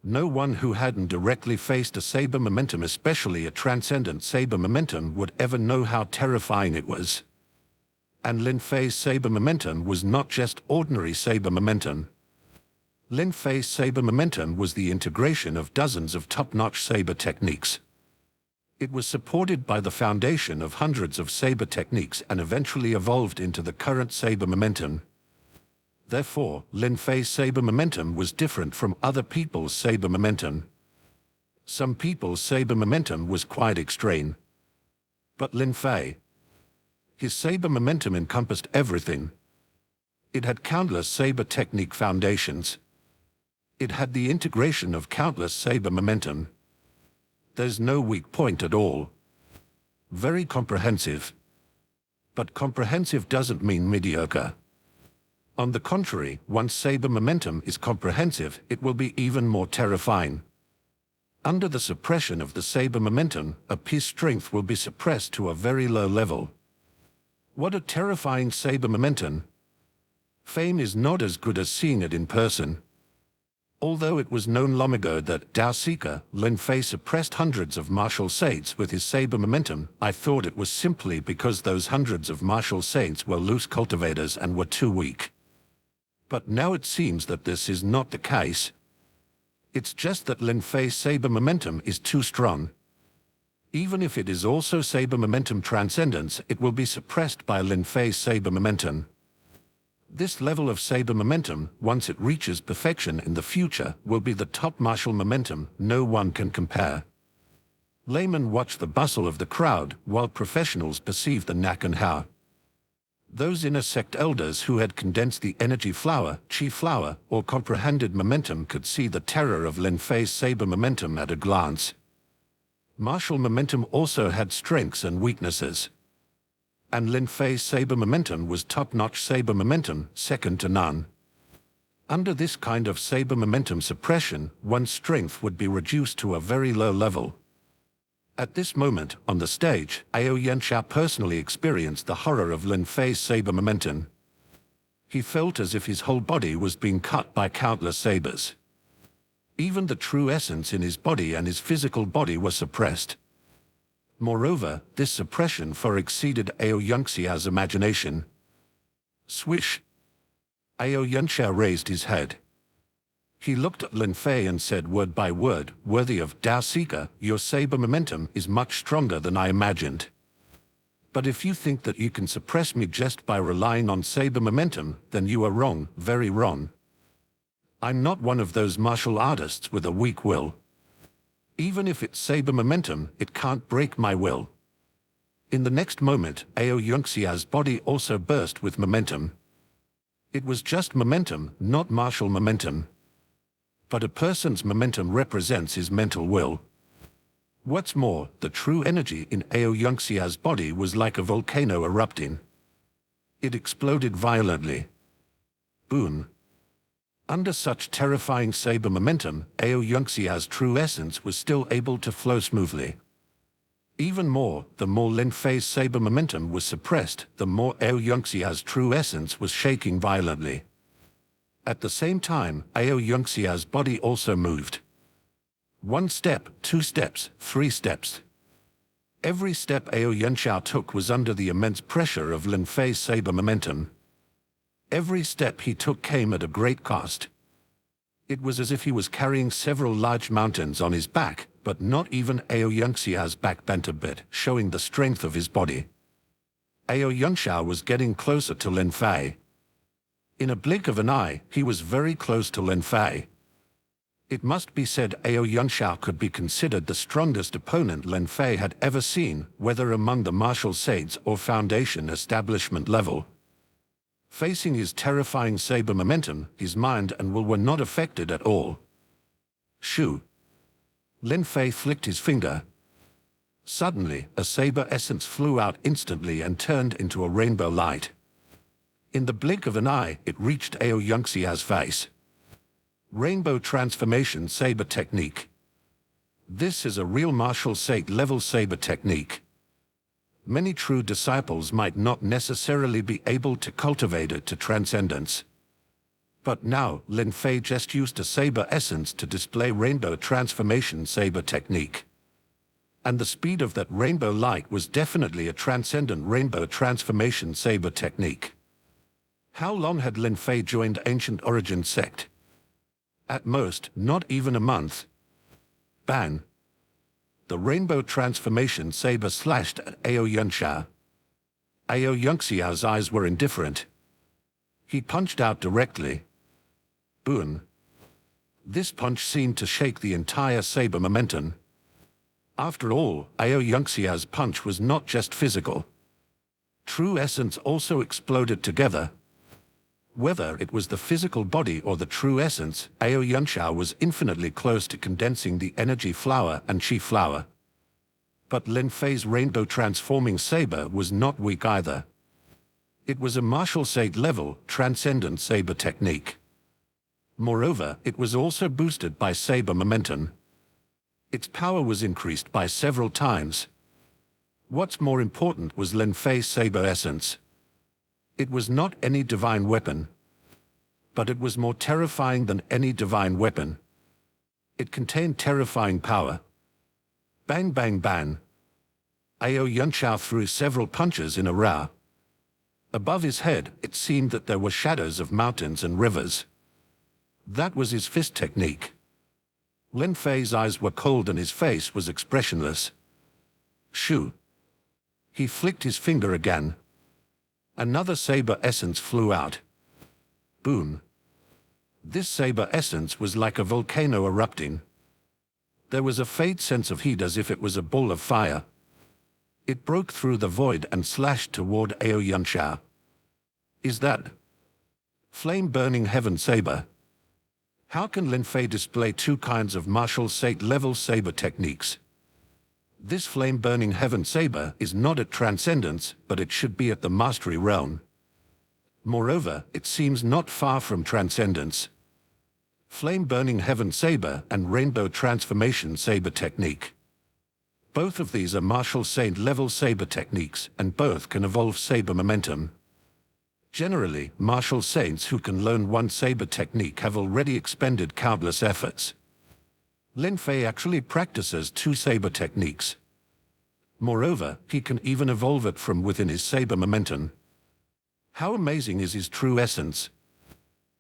No one who hadn't directly faced a saber momentum, especially a transcendent saber momentum, would ever know how terrifying it was. And Lin Fei's saber momentum was not just ordinary saber momentum. Lin Fei's saber momentum was the integration of dozens of top-notch saber techniques. It was supported by the foundation of hundreds of saber techniques and eventually evolved into the current saber momentum. Therefore, Lin Fei's saber momentum was different from other people's saber momentum. Some people's saber momentum was quite extreme. But Lin Fei, his saber momentum encompassed everything. It had countless saber technique foundations. It had the integration of countless saber momentum. There's no weak point at all. Very comprehensive. But comprehensive doesn't mean mediocre. On the contrary, once saber momentum is comprehensive, it will be even more terrifying. Under the suppression of the saber momentum, a piece's strength will be suppressed to a very low level. What a terrifying saber momentum! Fame is not as good as seeing it in person. Although it was known long ago that Dao Seeker, Lin Fei suppressed hundreds of martial saints with his saber momentum, I thought it was simply because those hundreds of martial saints were loose cultivators and were too weak. But now it seems that this is not the case. It's just that Lin Fei's saber momentum is too strong. Even if it is also saber momentum transcendence, it will be suppressed by Lin Fei's saber momentum. This level of saber momentum, once it reaches perfection in the future, will be the top martial momentum no one can compare. Laymen watch the bustle of the crowd, while professionals perceive the knack and how. Those inner sect elders who had condensed the energy flower, chi flower, or comprehended momentum could see the terror of Lin Fei's saber momentum at a glance. Martial momentum also had strengths and weaknesses. And Lin Fei's saber momentum was top-notch saber momentum, second to none. Under this kind of saber momentum suppression, one's strength would be reduced to a very low level. At this moment, on the stage, Ao Yanxia personally experienced the horror of Lin Fei's saber momentum. He felt as if his whole body was being cut by countless sabers. Even the true essence in his body and his physical body were suppressed. Moreover, this suppression far exceeded Ao Yunxia's imagination. Swish! Ao Yanxia raised his head. He looked at Lin Fei and said word by word, "Worthy of Dao Seeker, your saber momentum is much stronger than I imagined. But if you think that you can suppress me just by relying on saber momentum, then you are wrong, very wrong. I'm not one of those martial artists with a weak will. Even if it's saber momentum, it can't break my will." In the next moment, Ao Yunxia's body also burst with momentum. It was just momentum, not martial momentum. But a person's momentum represents his mental will. What's more, the true energy in Ao Yunxia's body was like a volcano erupting. It exploded violently. Boom! Under such terrifying saber momentum, Ao Yunxia's true essence was still able to flow smoothly. Even more, the more Lin Fei's saber momentum was suppressed, the more Ao Yunxia's true essence was shaking violently. At the same time, Ao Yunxia's body also moved. 1 step, 2 steps, 3 steps. Every step Ao Yunxia took was under the immense pressure of Lin Fei's saber momentum. Every step he took came at a great cost. It was as if he was carrying several large mountains on his back, but not even Ao Yunxia's back bent a bit, showing the strength of his body. Ao Yunxia was getting closer to Lin Fei. In a blink of an eye, he was very close to Lin Fei. It must be said Ao Yunxia could be considered the strongest opponent Lin Fei had ever seen, whether among the martial saints or foundation establishment level. Facing his terrifying saber momentum, his mind and will were not affected at all. Shoo! Lin Fei flicked his finger. Suddenly, a saber essence flew out instantly and turned into a rainbow light. In the blink of an eye, it reached Ao Yunxia's face. Rainbow Transformation Saber Technique. This is a real martial saint level saber technique. Many true disciples might not necessarily be able to cultivate it to transcendence. But now, Lin Fei just used a saber essence to display Rainbow Transformation Saber Technique. And the speed of that rainbow light was definitely a transcendent Rainbow Transformation Saber Technique. How long had Lin Fei joined Ancient Origin Sect? At most, not even a month. Bang! The Rainbow Transformation Saber slashed at Ao Yunxia. Ao Yunxia's eyes were indifferent. He punched out directly. Boom! This punch seemed to shake the entire saber momentum. After all, Ao Yunxia's punch was not just physical. True essence also exploded together. Whether it was the physical body or the true essence, Ao Yunxia was infinitely close to condensing the energy flower and chi flower. But Lin Fei's rainbow transforming saber was not weak either. It was a martial saint level, transcendent saber technique. Moreover, it was also boosted by saber momentum. Its power was increased by several times. What's more important was Lin Fei's saber essence. It was not any divine weapon. But it was more terrifying than any divine weapon. It contained terrifying power. Bang bang bang. Ao Yunxia threw several punches in a row. Above his head, it seemed that there were shadows of mountains and rivers. That was his fist technique. Lin Fei's eyes were cold and his face was expressionless. Shoo! He flicked his finger again. Another saber essence flew out. Boom! This saber essence was like a volcano erupting. There was a faint sense of heat as if it was a ball of fire. It broke through the void and slashed toward Ao Yunxia. Is that flame-burning heaven saber? How can Lin Fei display two kinds of martial saint level saber techniques? This flame-burning heaven saber is not at transcendence, but it should be at the mastery realm. Moreover, it seems not far from transcendence. Flame-burning heaven saber and rainbow transformation saber technique. Both of these are martial saint level saber techniques, and both can evolve saber momentum. Generally, martial saints who can learn one saber technique have already expended countless efforts. Lin Fei actually practices two saber techniques. Moreover, he can even evolve it from within his saber momentum. How amazing is his true essence?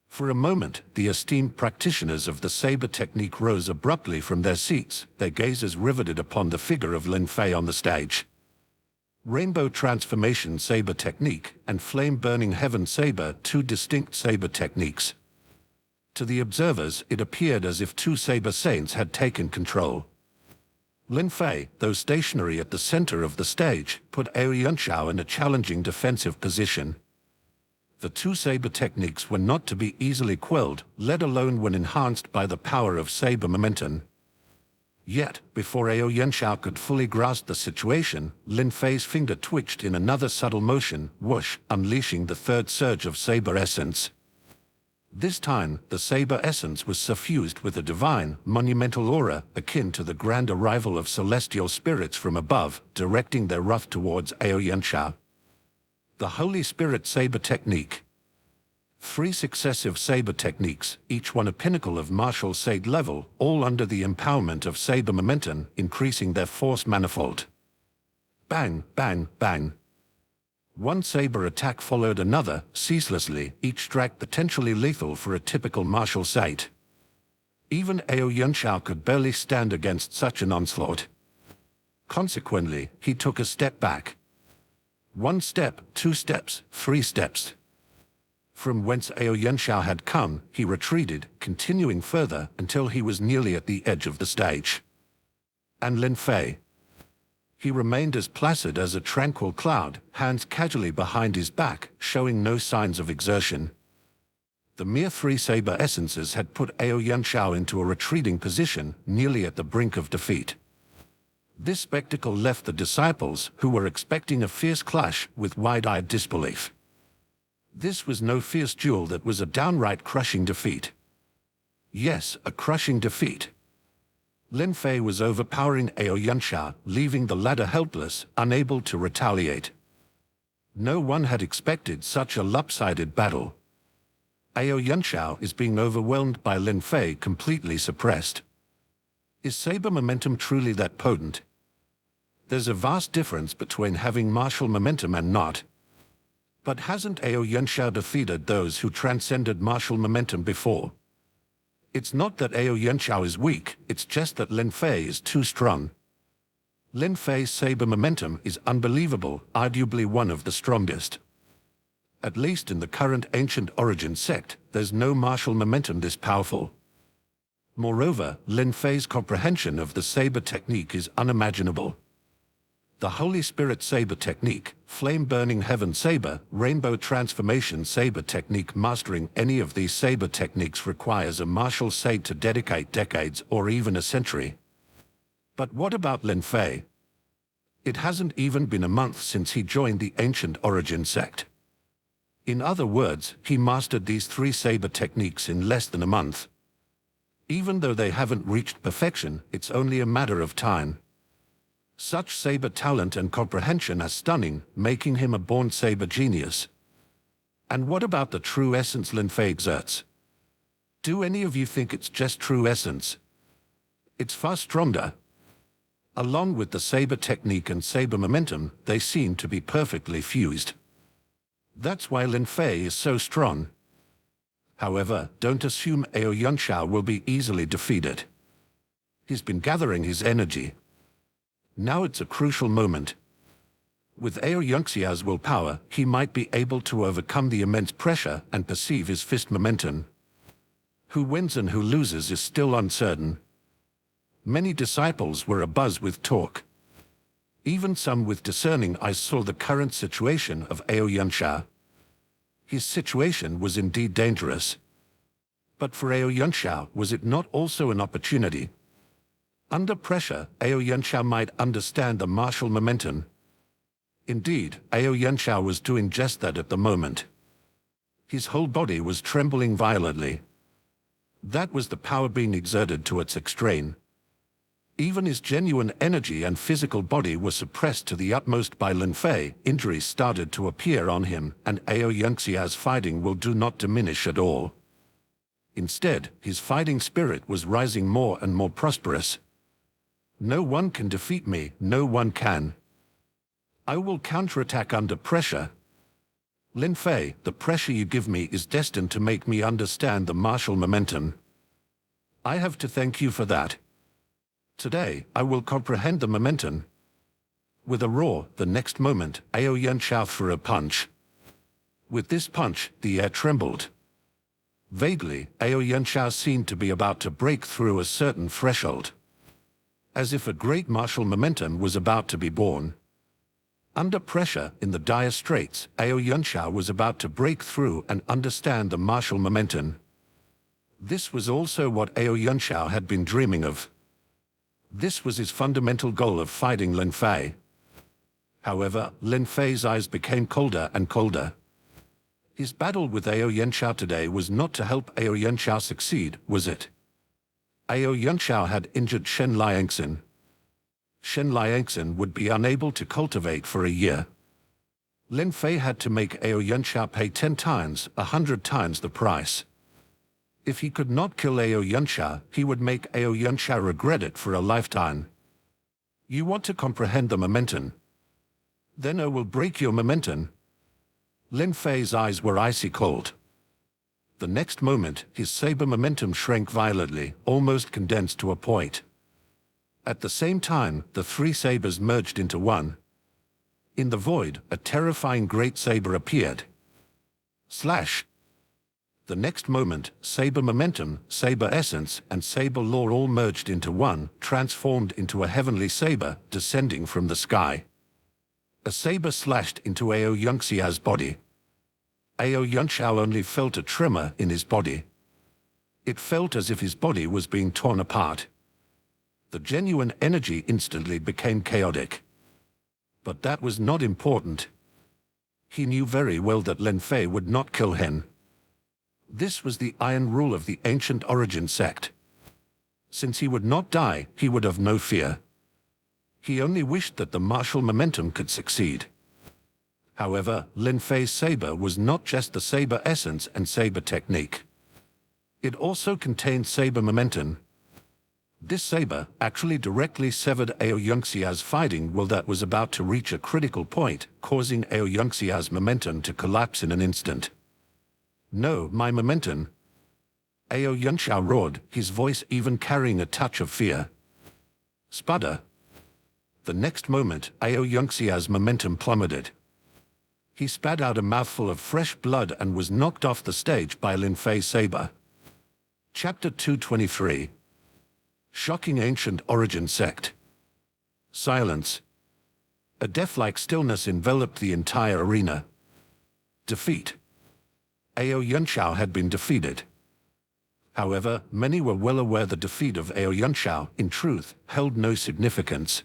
For a moment, the esteemed practitioners of the saber technique rose abruptly from their seats, their gazes riveted upon the figure of Lin Fei on the stage. Rainbow Transformation Saber Technique and Flame-Burning Heaven Saber, two distinct saber techniques. To the observers, it appeared as if two saber saints had taken control. Lin Fei, though stationary at the center of the stage, put Ao Yunxia in a challenging defensive position. The two saber techniques were not to be easily quelled, let alone when enhanced by the power of saber momentum. Yet, before Ao Yunxia could fully grasp the situation, Lin Fei's finger twitched in another subtle motion, whoosh, unleashing the third surge of saber essence. This time, the saber essence was suffused with a divine, monumental aura akin to the grand arrival of celestial spirits from above, directing their wrath towards Ao Yunxia. The Holy Spirit Saber Technique. 3 successive saber techniques, each one a pinnacle of martial sade level, all under the empowerment of saber momentum, increasing their force manifold. Bang, bang, bang. One saber attack followed another, ceaselessly, each strike potentially lethal for a typical martial sade. Even Ao Yunxiao could barely stand against such an onslaught. Consequently, he took a step back. 1 step, 2 steps, 3 steps. From whence Ao Yunxiao had come, he retreated, continuing further until he was nearly at the edge of the stage. And Lin Fei? He remained as placid as a tranquil cloud, hands casually behind his back, showing no signs of exertion. The mere 3 saber essences had put Ao Yunxiao into a retreating position, nearly at the brink of defeat. This spectacle left the disciples, who were expecting a fierce clash, with wide-eyed disbelief. This was no fierce duel, that was a downright crushing defeat. Yes, a crushing defeat. Lin Fei was overpowering Ao Yunxiao, leaving the latter helpless, unable to retaliate. No one had expected such a lopsided battle. Ao Yunxiao is being overwhelmed by Lin Fei, completely suppressed. Is saber momentum truly that potent? There's a vast difference between having martial momentum and not. But hasn't Ao Yunxiao defeated those who transcended martial momentum before? It's not that Ao Yunxiao is weak, it's just that Lin Fei is too strong. Lin Fei's saber momentum is unbelievable, arguably one of the strongest. At least in the current ancient origin sect, there's no martial momentum this powerful. Moreover, Lin Fei's comprehension of the saber technique is unimaginable. The Holy Spirit saber technique, flame-burning heaven saber, rainbow transformation saber technique. Mastering any of these saber techniques requires a martial sade to dedicate decades or even a century. But what about Lin Fei? It hasn't even been a month since he joined the ancient origin sect. In other words, he mastered these 3 saber techniques in less than a month. Even though they haven't reached perfection, it's only a matter of time. Such saber talent and comprehension are stunning, making him a born saber genius. And what about the true essence Lin Fei exerts? Do any of you think it's just true essence? It's far stronger. Along with the saber technique and saber momentum, they seem to be perfectly fused. That's why Lin Fei is so strong. However, don't assume Ao Yunxiao will be easily defeated. He's been gathering his energy. Now it's a crucial moment. With Ao Yunxiao's willpower, he might be able to overcome the immense pressure and perceive his fist momentum. Who wins and who loses is still uncertain. Many disciples were abuzz with talk. Even some with discerning eyes saw the current situation of Ao Yunxiao. His situation was indeed dangerous. But for Ao Yunxiao, was it not also an opportunity? Under pressure, Ao Yunxiao might understand the martial momentum. Indeed, Ao Yunxiao was doing just that at the moment. His whole body was trembling violently. That was the power being exerted to its extreme. Even his genuine energy and physical body were suppressed to the utmost by Lin Fei. Injuries started to appear on him, and Ao Yunxiao's fighting will do not diminish at all. Instead, his fighting spirit was rising more and more prosperous. No one can defeat me, no one can. I will counterattack under pressure. Lin Fei, the pressure you give me is destined to make me understand the martial momentum. I have to thank you for that. Today, I will comprehend the momentum. With a roar, the next moment, Ao Yunxiao threw a punch. With this punch, the air trembled. Vaguely, Ao Yunxiao seemed to be about to break through a certain threshold. As if a great martial momentum was about to be born. Under pressure, in the dire straits, Ao Yunxiao was about to break through and understand the martial momentum. This was also what Ao Yunxiao had been dreaming of. This was his fundamental goal of fighting Lin Fei. However, Lin Fei's eyes became colder and colder. His battle with Ao Yunxiao today was not to help Ao Yunxiao succeed, was it? Ao Yunxiao had injured Shen Liangxin. Shen Liangxin would be unable to cultivate for a year. Lin Fei had to make Ao Yunsha pay 10 times, 100 times the price. If he could not kill Ao Yunsha, he would make Ao Yunsha regret it for a lifetime. You want to comprehend the momentum? Then I will break your momentum. Lin Fei's eyes were icy cold. The next moment, his saber momentum shrank violently, almost condensed to a point. At the same time, the three sabers merged into one. In the void, a terrifying great saber appeared. Slash! The next moment, saber momentum, saber essence, and saber lore all merged into one, transformed into a heavenly saber, descending from the sky. A saber slashed into Ao Yunsha's body. Ao Yunsha only felt a tremor in his body. It felt as if his body was being torn apart. The genuine energy instantly became chaotic. But that was not important. He knew very well that Lin Fei would not kill him. This was the iron rule of the ancient origin sect. Since he would not die, he would have no fear. He only wished that the martial momentum could succeed. However, Lin Fei's saber was not just the saber essence and saber technique. It also contained saber momentum. This saber actually directly severed Ao Yunsha's fighting will that was about to reach a critical point, causing Ao Yunsha's momentum to collapse in an instant. No, my momentum. Ao Yunsha roared, his voice even carrying a touch of fear. Sputter. The next moment, Ao Yunsha's momentum plummeted. He spat out a mouthful of fresh blood and was knocked off the stage by Lin Fei's saber. Chapter 223. Shocking Ancient Origin Sect. Silence. A death-like stillness enveloped the entire arena. Defeat. Ao Yunsha had been defeated. However, many were well aware the defeat of Ao Yunsha, in truth, held no significance.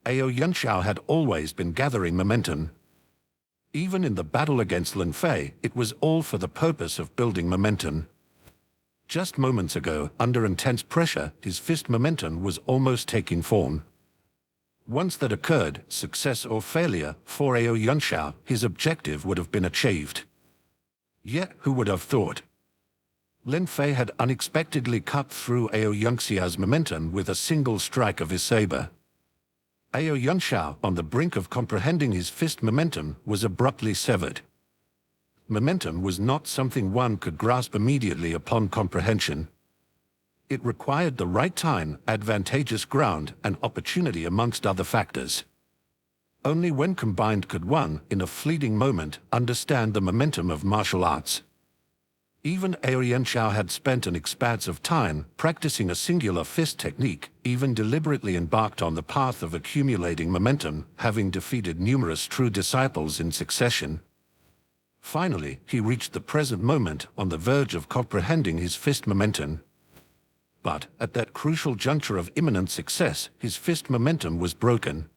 Ao Yunsha had always been gathering momentum. Even in the battle against Lin Fei, it was all for the purpose of building momentum. Just moments ago, under intense pressure, his fist momentum was almost taking form. Once that occurred, success or failure, for Ao Yunsha, his objective would have been achieved. Yet, who would have thought? Lin Fei had unexpectedly cut through Ao Yunsha's momentum with a single strike of his saber. Ao Yunsha, on the brink of comprehending his fist momentum, was abruptly severed. Momentum was not something one could grasp immediately upon comprehension. It required the right time, advantageous ground, and opportunity amongst other factors. Only when combined could one, in a fleeting moment, understand the momentum of martial arts. Even Ao Yunsha had spent an expanse of time practicing a singular fist technique, even deliberately embarked on the path of accumulating momentum, having defeated numerous true disciples in succession. Finally, he reached the present moment on the verge of comprehending his fist momentum. But, at that crucial juncture of imminent success, his fist momentum was broken.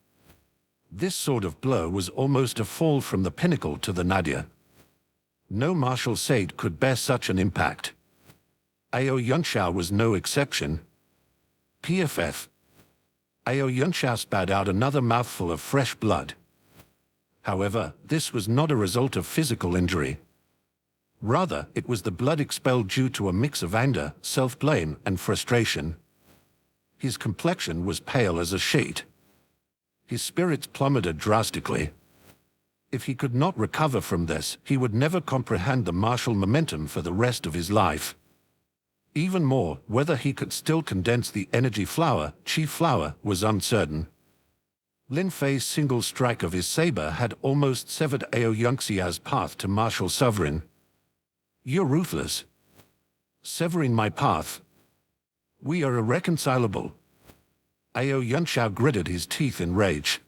This sort of blow was almost a fall from the pinnacle to the nadir. No martial sage could bear such an impact. Ao Yunsha was no exception. PFF. Ao Yunsha spat out another mouthful of fresh blood. However, this was not a result of physical injury. Rather, it was the blood expelled due to a mix of anger, self-blame, and frustration. His complexion was pale as a sheet. His spirits plummeted drastically. If he could not recover from this, he would never comprehend the martial momentum for the rest of his life. Even more, whether he could still condense the energy flower, chi flower, was uncertain. Lin Fei's single strike of his saber had almost severed Ao Yunsha's path to martial sovereign. You're ruthless. Severing my path. We are irreconcilable. Ao Yunsha gritted his teeth in rage.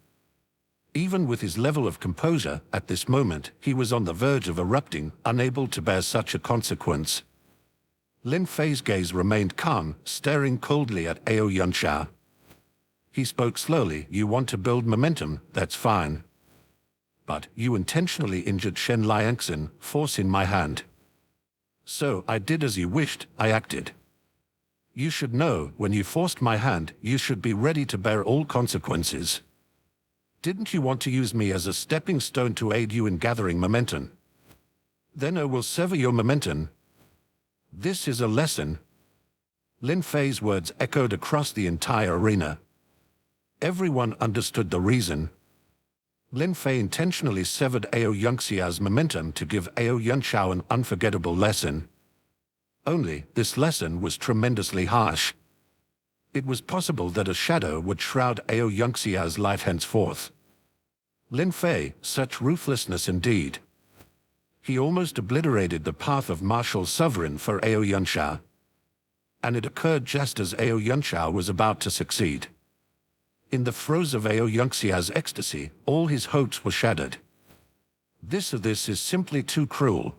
Even with his level of composure, at this moment, he was on the verge of erupting, unable to bear such a consequence. Lin Fei's gaze remained calm, staring coldly at Ao Yunsha. He spoke slowly. You want to build momentum, that's fine. But you intentionally injured Shen Liangxin, forcing my hand. So I did as you wished, I acted. You should know, when you forced my hand, you should be ready to bear all consequences. Didn't you want to use me as a stepping stone to aid you in gathering momentum? Then I will sever your momentum. This is a lesson. Lin Fei's words echoed across the entire arena. Everyone understood the reason. Lin Fei intentionally severed Ao Yunxia's momentum to give Ao Yunxiao an unforgettable lesson. Only, this lesson was tremendously harsh. It was possible that a shadow would shroud Ao Yunxia's life henceforth. Lin Fei, such ruthlessness indeed. He almost obliterated the path of martial sovereign for Ao Yunxiao. And it occurred just as Ao Yunxiao was about to succeed. In the throes of Ao Yunxia's ecstasy, all his hopes were shattered. This is simply too cruel.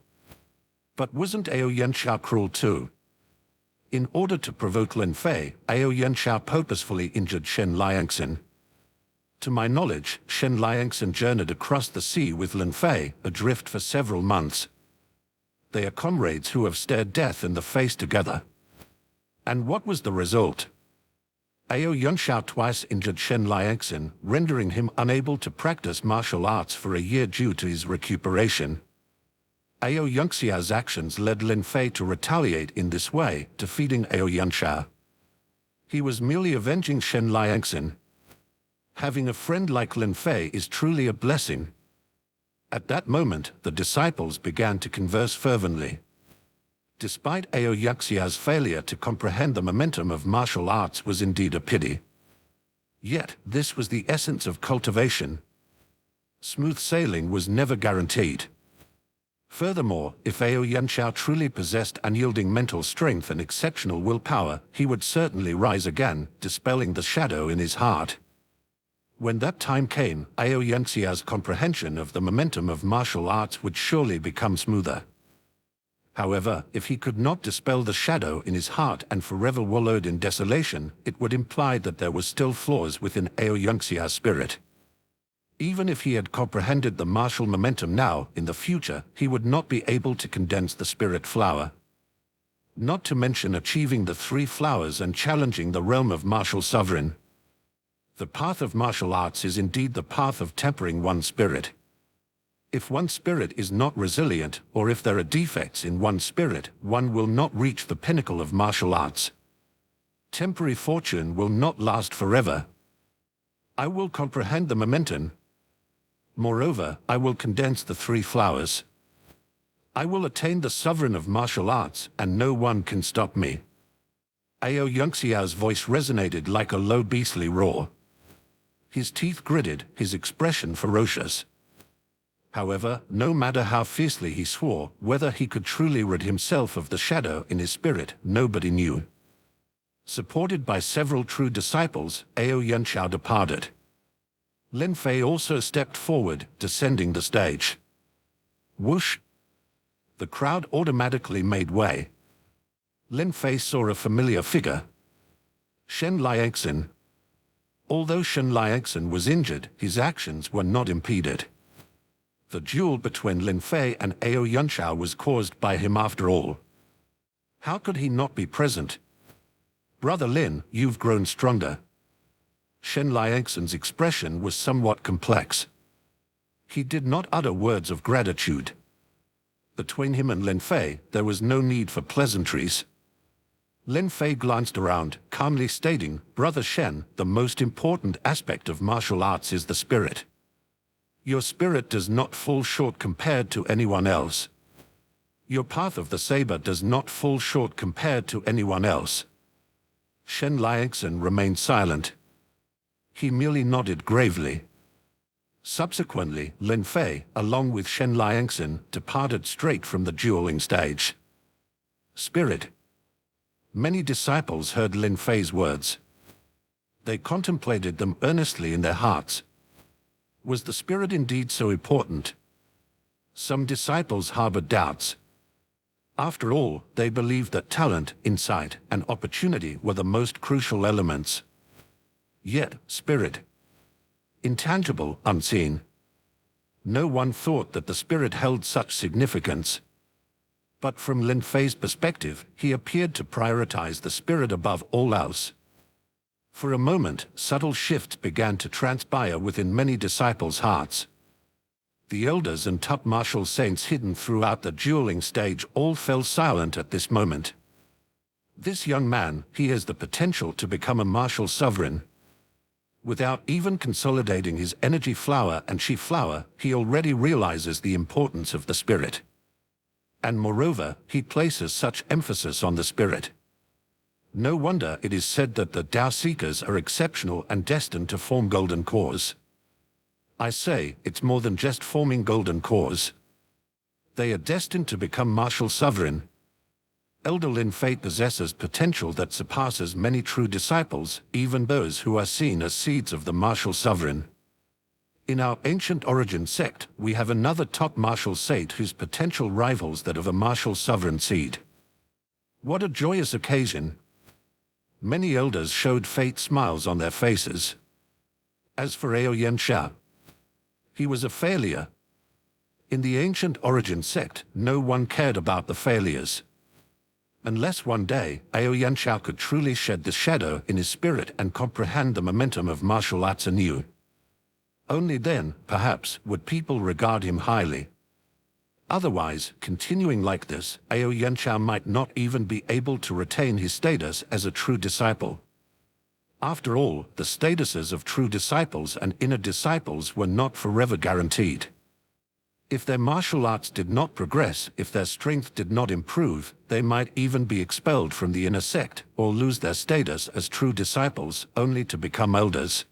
But wasn't Ao Yunxiao cruel too? In order to provoke Lin Fei, Ao Yunxiao purposefully injured Shen Liangxin. To my knowledge, Shen Liangxin journeyed across the sea with Lin Fei, adrift for several months. They are comrades who have stared death in the face together. And what was the result? Ao Yunxiao twice injured Shen Liangxin, rendering him unable to practice martial arts for a year due to his recuperation. Ao Yunxia's actions led Lin Fei to retaliate in this way, defeating Ao Yunxiao. He was merely avenging Shen Liangxin. Having a friend like Lin Fei is truly a blessing. At that moment, the disciples began to converse fervently. Despite Ao Yunxia's failure to comprehend the momentum of martial arts was indeed a pity. Yet, this was the essence of cultivation. Smooth sailing was never guaranteed. Furthermore, if Ao Yunxiao truly possessed unyielding mental strength and exceptional willpower, he would certainly rise again, dispelling the shadow in his heart. When that time came, Ao Yunxia's comprehension of the momentum of martial arts would surely become smoother. However, if he could not dispel the shadow in his heart and forever wallowed in desolation, it would imply that there were still flaws within Ao Yunxia's spirit. Even if he had comprehended the martial momentum now, in the future, he would not be able to condense the spirit flower. Not to mention achieving the three flowers and challenging the realm of martial sovereign. The path of martial arts is indeed the path of tempering one's spirit. If one's spirit is not resilient, or if there are defects in one's spirit, one will not reach the pinnacle of martial arts. Temporary fortune will not last forever. I will comprehend the momentum. Moreover, I will condense the three flowers. I will attain the sovereign of martial arts, and no one can stop me. Ao Yunxiao's voice resonated like a low beastly roar. His teeth gritted, his expression ferocious. However, no matter how fiercely he swore, whether he could truly rid himself of the shadow in his spirit, nobody knew. Supported by several true disciples, Ao Yunxiao departed. Lin Fei also stepped forward, descending the stage. Whoosh! The crowd automatically made way. Lin Fei saw a familiar figure. Shen Liangxin. Although Shen Liangxin was injured, his actions were not impeded. The duel between Lin Fei and Ao Yunxiao was caused by him after all. How could he not be present? Brother Lin, you've grown stronger. Shen Liangxin's expression was somewhat complex. He did not utter words of gratitude. Between him and Lin Fei, there was no need for pleasantries. Lin Fei glanced around, calmly stating, Brother Shen, the most important aspect of martial arts is the spirit. Your spirit does not fall short compared to anyone else. Your path of the saber does not fall short compared to anyone else. Shen Liangxin remained silent. He merely nodded gravely. Subsequently, Lin Fei, along with Shen Liangxin, departed straight from the dueling stage. Spirit. Many disciples heard Lin Fei's words. They contemplated them earnestly in their hearts. Was the spirit indeed so important? Some disciples harbored doubts. After all, they believed that talent, insight, and opportunity were the most crucial elements. Yet, spirit. Intangible, unseen. No one thought that the spirit held such significance. But from Lin Fei's perspective, he appeared to prioritize the spirit above all else. For a moment, subtle shifts began to transpire within many disciples' hearts. The elders and top martial saints hidden throughout the dueling stage all fell silent at this moment. This young man, he has the potential to become a martial sovereign. Without even consolidating his energy flower and chi flower, he already realizes the importance of the spirit. And moreover, he places such emphasis on the spirit. No wonder it is said that the Tao Seekers are exceptional and destined to form golden cores. I say, it's more than just forming golden cores. They are destined to become martial sovereign. Elder Lin Fei possesses potential that surpasses many true disciples, even those who are seen as seeds of the martial sovereign. In our ancient origin sect, we have another top martial saint whose potential rivals that of a martial sovereign seed. What a joyous occasion! Many elders showed fate smiles on their faces. As for Aoyan Sha, he was a failure. In the ancient origin sect, no one cared about the failures. Unless one day, Aoyan Sha could truly shed the shadow in his spirit and comprehend the momentum of martial arts anew. Only then, perhaps, would people regard him highly. Otherwise, continuing like this, Aoyan Sha might not even be able to retain his status as a true disciple. After all, the statuses of true disciples and inner disciples were not forever guaranteed. If their martial arts did not progress, if their strength did not improve, they might even be expelled from the inner sect or lose their status as true disciples only to become elders.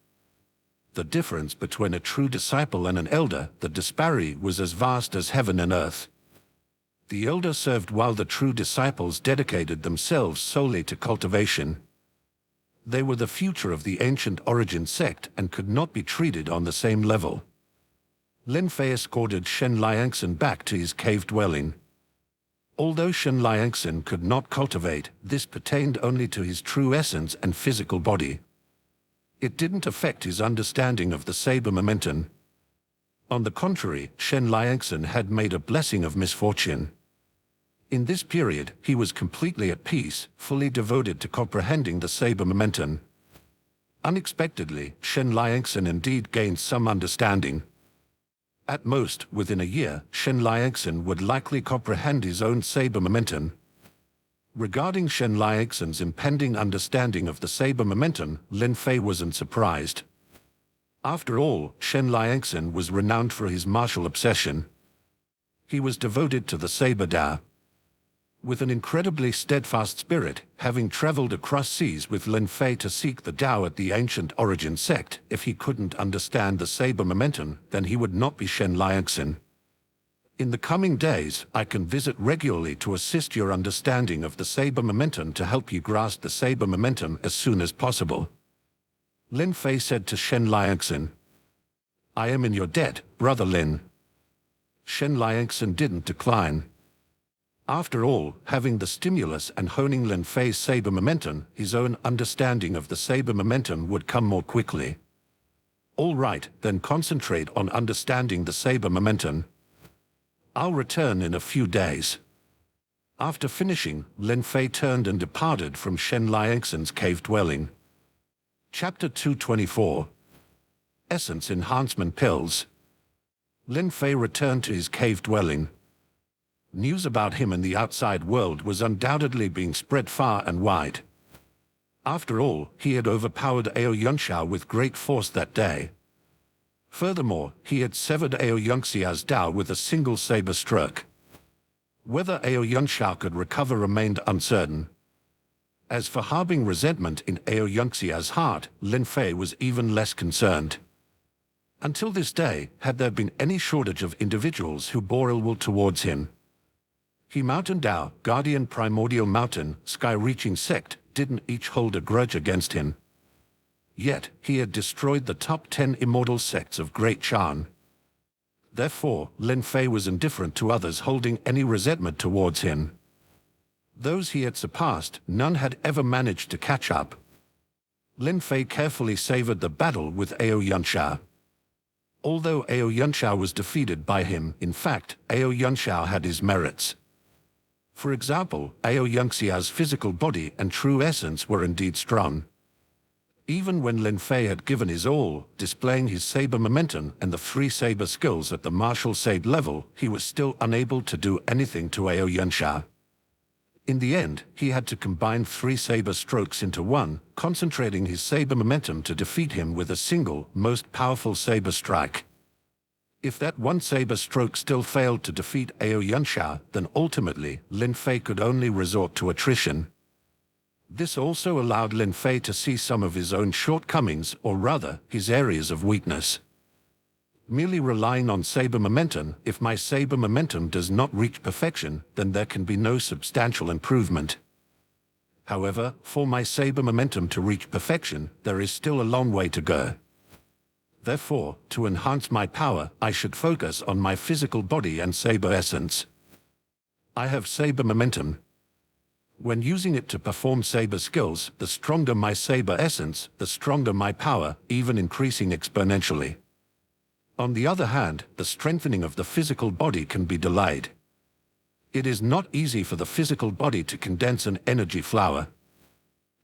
The difference between a true disciple and an elder, the disparity was as vast as heaven and earth. The elder served while the true disciples dedicated themselves solely to cultivation. They were the future of the ancient origin sect and could not be treated on the same level. Lin Fei escorted Shen Liangsen back to his cave dwelling. Although Shen Liangsen could not cultivate, this pertained only to his true essence and physical body. It didn't affect his understanding of the saber momentum. On the contrary, Shen Liangsen had made a blessing of misfortune. In this period, he was completely at peace, fully devoted to comprehending the saber momentum. Unexpectedly, Shen Liangsen indeed gained some understanding. At most, within a year, Shen Liangsen would likely comprehend his own saber momentum. Regarding Shen Liangsen's impending understanding of the saber momentum, Lin Fei wasn't surprised. After all, Shen Liangsen was renowned for his martial obsession. He was devoted to the saber Tao. With an incredibly steadfast spirit, having traveled across seas with Lin Fei to seek the Tao at the ancient origin sect, if he couldn't understand the saber momentum, then he would not be Shen Liangsen. In the coming days, I can visit regularly to assist your understanding of the saber momentum to help you grasp the saber momentum as soon as possible. Lin Fei said to Shen Liangsen. I am in your debt, brother Lin. Shen Liangsen didn't decline. After all, having the stimulus and honing Lin Fei's saber momentum, his own understanding of the saber momentum would come more quickly. All right, then concentrate on understanding the saber momentum. I'll return in a few days. After finishing, Lin Fei turned and departed from Shen Liangsen's cave dwelling. Chapter 224. Essence Enhancement Pills. Lin Fei returned to his cave dwelling. News about him in the outside world was undoubtedly being spread far and wide. After all, he had overpowered Aoyan Sha with great force that day. Furthermore, he had severed Aoyan Xia's Tao with a single saber stroke. Whether Aoyan Sha could recover remained uncertain. As for harboring resentment in Aoyan Xia's heart, Lin Fei was even less concerned. Until this day, had there been any shortage of individuals who bore ill will towards him. He Mountain Tao, Guardian Primordial Mountain, Sky-Reaching Sect, didn't each hold a grudge against him. Yet, he had destroyed the top 10 immortal sects of Great Chan. Therefore, Lin Fei was indifferent to others holding any resentment towards him. Those he had surpassed, none had ever managed to catch up. Lin Fei carefully savored the battle with Aoyan Sha. Although Aoyan Sha was defeated by him, in fact, Aoyan Sha had his merits. For example, Aoyan Xia's physical body and true essence were indeed strong. Even when Lin Fei had given his all, displaying his saber momentum and the free saber skills at the martial sage level, he was still unable to do anything to Aoyunsha. In the end, he had to combine 3 saber strokes into one, concentrating his saber momentum to defeat him with a single, most powerful saber strike. If that one saber stroke still failed to defeat Aoyunsha, then ultimately, Lin Fei could only resort to attrition. This also allowed Lin Fei to see some of his own shortcomings, or rather, his areas of weakness. Merely relying on saber momentum, if my saber momentum does not reach perfection, then there can be no substantial improvement. However, for my saber momentum to reach perfection, there is still a long way to go. Therefore, to enhance my power, I should focus on my physical body and saber essence. I have saber momentum. When using it to perform saber skills, the stronger my saber essence, the stronger my power, even increasing exponentially. On the other hand, the strengthening of the physical body can be delayed. It is not easy for the physical body to condense an energy flower.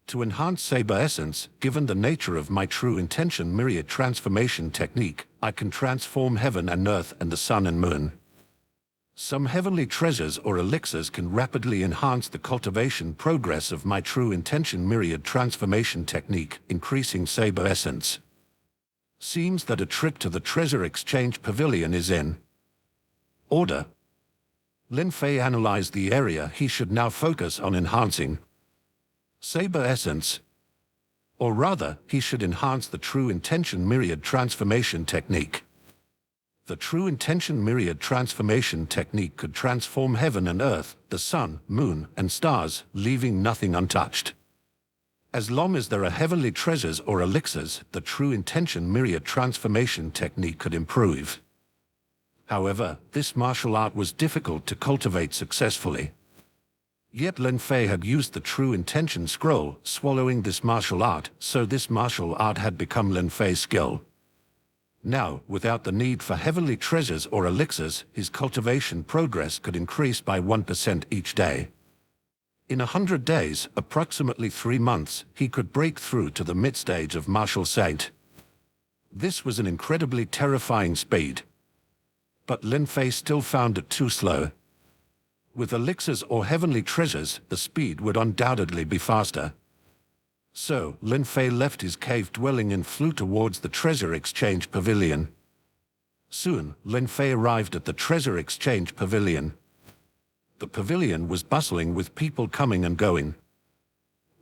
To enhance saber essence, given the nature of my true intention myriad transformation technique, I can transform heaven and earth and the sun and moon. Some heavenly treasures or elixirs can rapidly enhance the cultivation progress of my true intention myriad transformation technique, increasing saber essence. Seems that a trip to the treasure exchange pavilion is in order. Lin Fei analyzed the area he should now focus on enhancing. Saber essence. Or rather, he should enhance the true intention myriad transformation technique. The true intention myriad transformation technique could transform heaven and earth, the sun, moon, and stars, leaving nothing untouched. As long as there are heavenly treasures or elixirs, the true intention myriad transformation technique could improve. However, this martial art was difficult to cultivate successfully. Yet Lin Fei had used the true intention scroll, swallowing this martial art, so this martial art had become Lin Fei's skill. Now, without the need for heavenly treasures or elixirs, his cultivation progress could increase by 1% each day. In 100 days, approximately 3 months, he could break through to the mid-stage of martial saint. This was an incredibly terrifying speed. But Lin Fei still found it too slow. With elixirs or heavenly treasures, the speed would undoubtedly be faster. So, Lin Fei left his cave dwelling and flew towards the treasure exchange pavilion. Soon, Lin Fei arrived at the treasure exchange pavilion. The pavilion was bustling with people coming and going.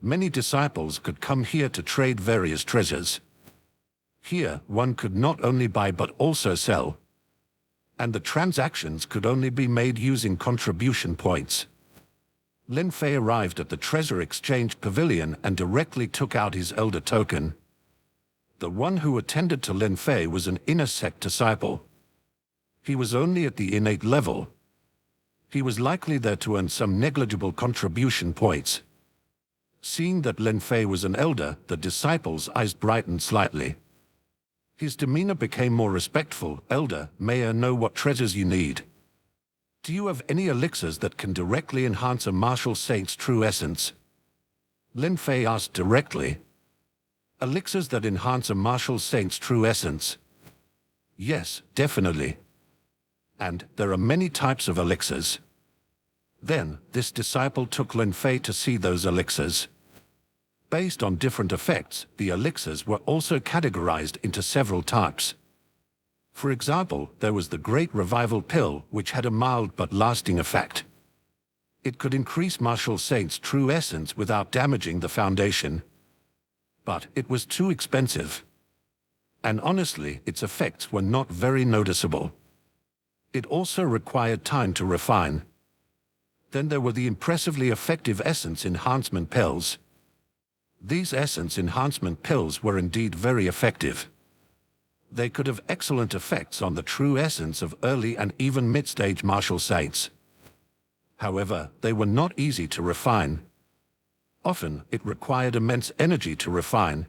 Many disciples could come here to trade various treasures. Here, one could not only buy but also sell. And the transactions could only be made using contribution points. Lin Fei arrived at the treasure exchange pavilion and directly took out his elder token. The one who attended to Lin Fei was an inner sect disciple. He was only at the innate level. He was likely there to earn some negligible contribution points. Seeing that Lin Fei was an elder, the disciple's eyes brightened slightly. His demeanor became more respectful. "Elder, may I know what treasures you need? Do you have any elixirs that can directly enhance a martial saint's true essence?" Lin Fei asked directly. "Elixirs that enhance a martial saint's true essence?" "Yes, definitely. And there are many types of elixirs." Then, this disciple took Lin Fei to see those elixirs. Based on different effects, the elixirs were also categorized into several types. For example, there was the Great Revival Pill, which had a mild but lasting effect. It could increase martial saint's true essence without damaging the foundation. But it was too expensive. And honestly, its effects were not very noticeable. It also required time to refine. Then there were the impressively effective essence enhancement pills. These essence enhancement pills were indeed very effective. They could have excellent effects on the true essence of early and even mid-stage martial saints. However, they were not easy to refine. Often, it required immense energy to refine.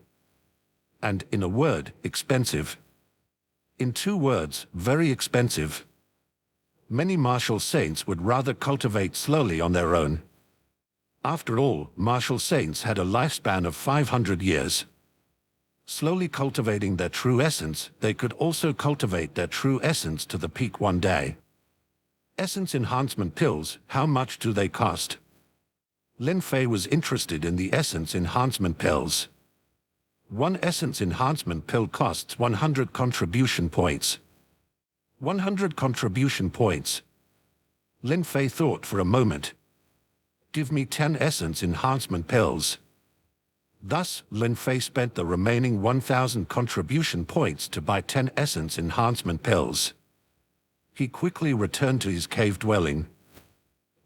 And, in a word, expensive. In 2 words, very expensive. Many martial saints would rather cultivate slowly on their own. After all, martial saints had a lifespan of 500 years. Slowly cultivating their true essence, they could also cultivate their true essence to the peak one day. Essence enhancement pills, how much do they cost? Lin Fei was interested in the essence enhancement pills. One essence enhancement pill costs 100 contribution points. 100 contribution points. Lin Fei thought for a moment. Give me 10 essence enhancement pills. Thus, Lin Fei spent the remaining 1,000 contribution points to buy 10 essence enhancement pills. He quickly returned to his cave dwelling.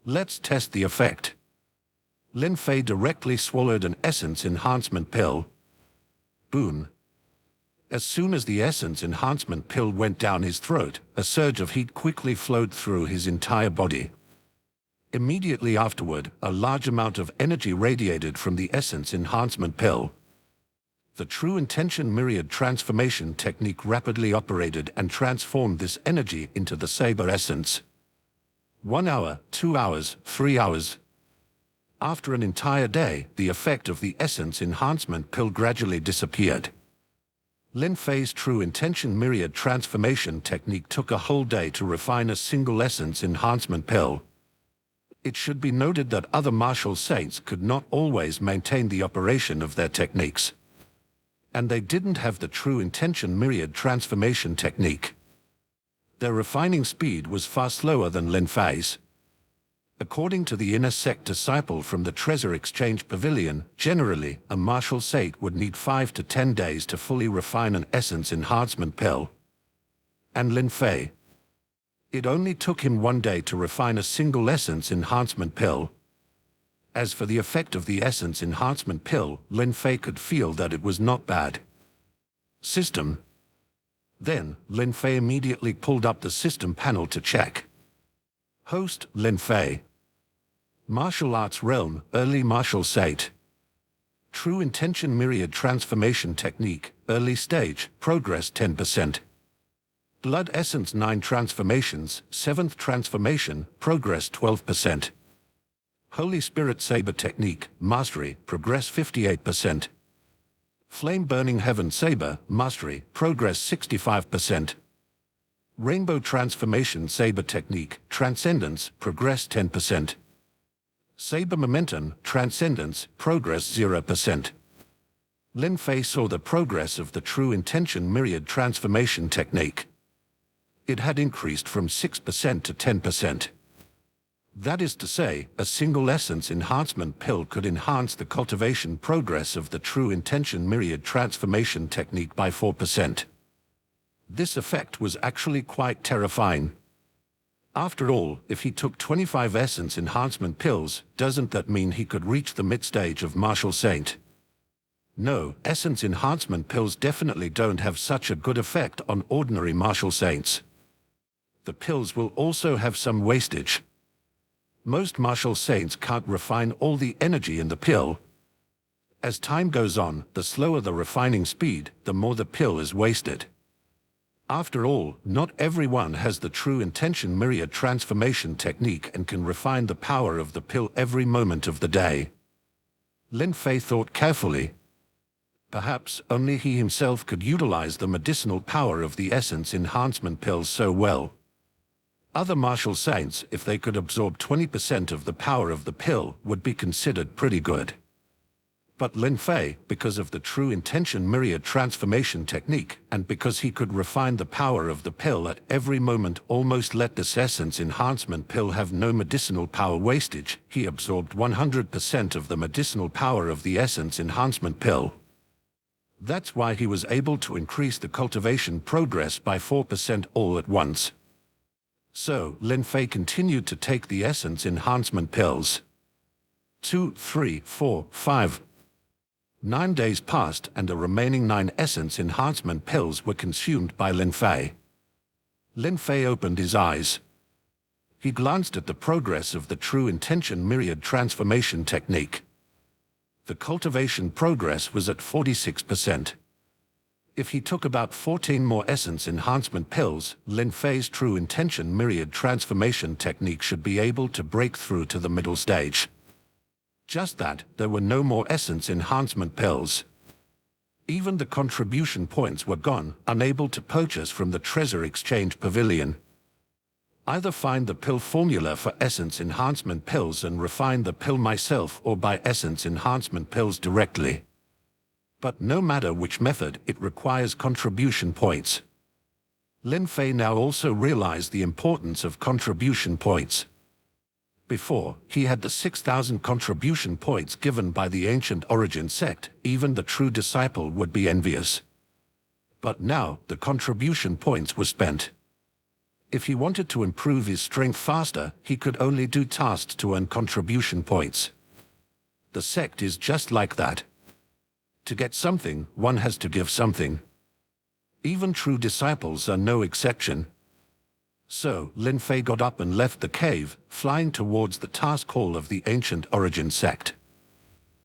Let's test the effect. Lin Fei directly swallowed an essence enhancement pill. Boom. As soon as the essence enhancement pill went down his throat, a surge of heat quickly flowed through his entire body. Immediately afterward, a large amount of energy radiated from the essence enhancement pill. The true intention myriad transformation technique rapidly operated and transformed this energy into the saber essence. 1 hour, 2 hours, 3 hours. After an entire day, the effect of the essence enhancement pill gradually disappeared. Lin Fei's true intention myriad transformation technique took a whole day to refine a single essence enhancement pill. It should be noted that other martial saints could not always maintain the operation of their techniques. And they didn't have the true intention myriad transformation technique. Their refining speed was far slower than Lin Fei's. According to the inner sect disciple from the Treasure Exchange Pavilion, generally, a martial saint would need 5 to 10 days to fully refine an essence enhancement pill. And Lin Fei? It only took him 1 day to refine a single essence enhancement pill. As for the effect of the essence enhancement pill, Lin Fei could feel that it was not bad. System. Then, Lin Fei immediately pulled up the system panel to check. Host, Lin Fei. Martial Arts Realm, Early Martial Saint. True Intention Myriad Transformation Technique, Early Stage, Progress 10%. Blood Essence 9 Transformations, 7th Transformation, Progress 12%. Holy Spirit Saber Technique, Mastery, Progress 58%. Flame Burning Heaven Saber, Mastery, Progress 65%. Rainbow Transformation Saber Technique, Transcendence, Progress 10%. Saber Momentum, Transcendence, Progress 0%. Lin Fei saw the progress of the True Intention Myriad Transformation Technique. It had increased from 6% to 10%. That is to say, a single essence enhancement pill could enhance the cultivation progress of the True Intention Myriad Transformation Technique by 4%. This effect was actually quite terrifying. After all, if he took 25 essence enhancement pills, doesn't that mean he could reach the mid-stage of martial saint? No, essence enhancement pills definitely don't have such a good effect on ordinary martial saints. The pills will also have some wastage. Most martial saints can't refine all the energy in the pill. As time goes on, the slower the refining speed, the more the pill is wasted. After all, not everyone has the True Intention Myriad Transformation Technique and can refine the power of the pill every moment of the day. Lin Fei thought carefully. Perhaps only he himself could utilize the medicinal power of the essence enhancement pills so well. Other martial saints, if they could absorb 20% of the power of the pill, would be considered pretty good. But Lin Fei, because of the True Intention Myriad Transformation Technique, and because he could refine the power of the pill at every moment, almost let this essence enhancement pill have no medicinal power wastage, he absorbed 100% of the medicinal power of the essence enhancement pill. That's why he was able to increase the cultivation progress by 4% all at once. So, Lin Fei continued to take the essence enhancement pills. 2, 3, 4, 5. 9 days passed and the remaining 9 essence enhancement pills were consumed by Lin Fei. Lin Fei opened his eyes. He glanced at the progress of the True Intention Myriad Transformation Technique. The cultivation progress was at 46%. If he took about 14 more essence enhancement pills, Lin Fei's True Intention Myriad Transformation Technique should be able to break through to the middle stage. Just that, there were no more essence enhancement pills. Even the contribution points were gone, unable to purchase from the treasure exchange pavilion. Either find the pill formula for essence enhancement pills and refine the pill myself, or buy essence enhancement pills directly. But no matter which method, it requires contribution points. Lin Fei now also realized the importance of contribution points. Before, he had the 6,000 contribution points given by the ancient origin sect. Even the true disciple would be envious. But now, the contribution points were spent. If he wanted to improve his strength faster, he could only do tasks to earn contribution points. The sect is just like that. To get something, one has to give something. Even true disciples are no exception. So, Lin Fei got up and left the cave, flying towards the task hall of the ancient origin sect.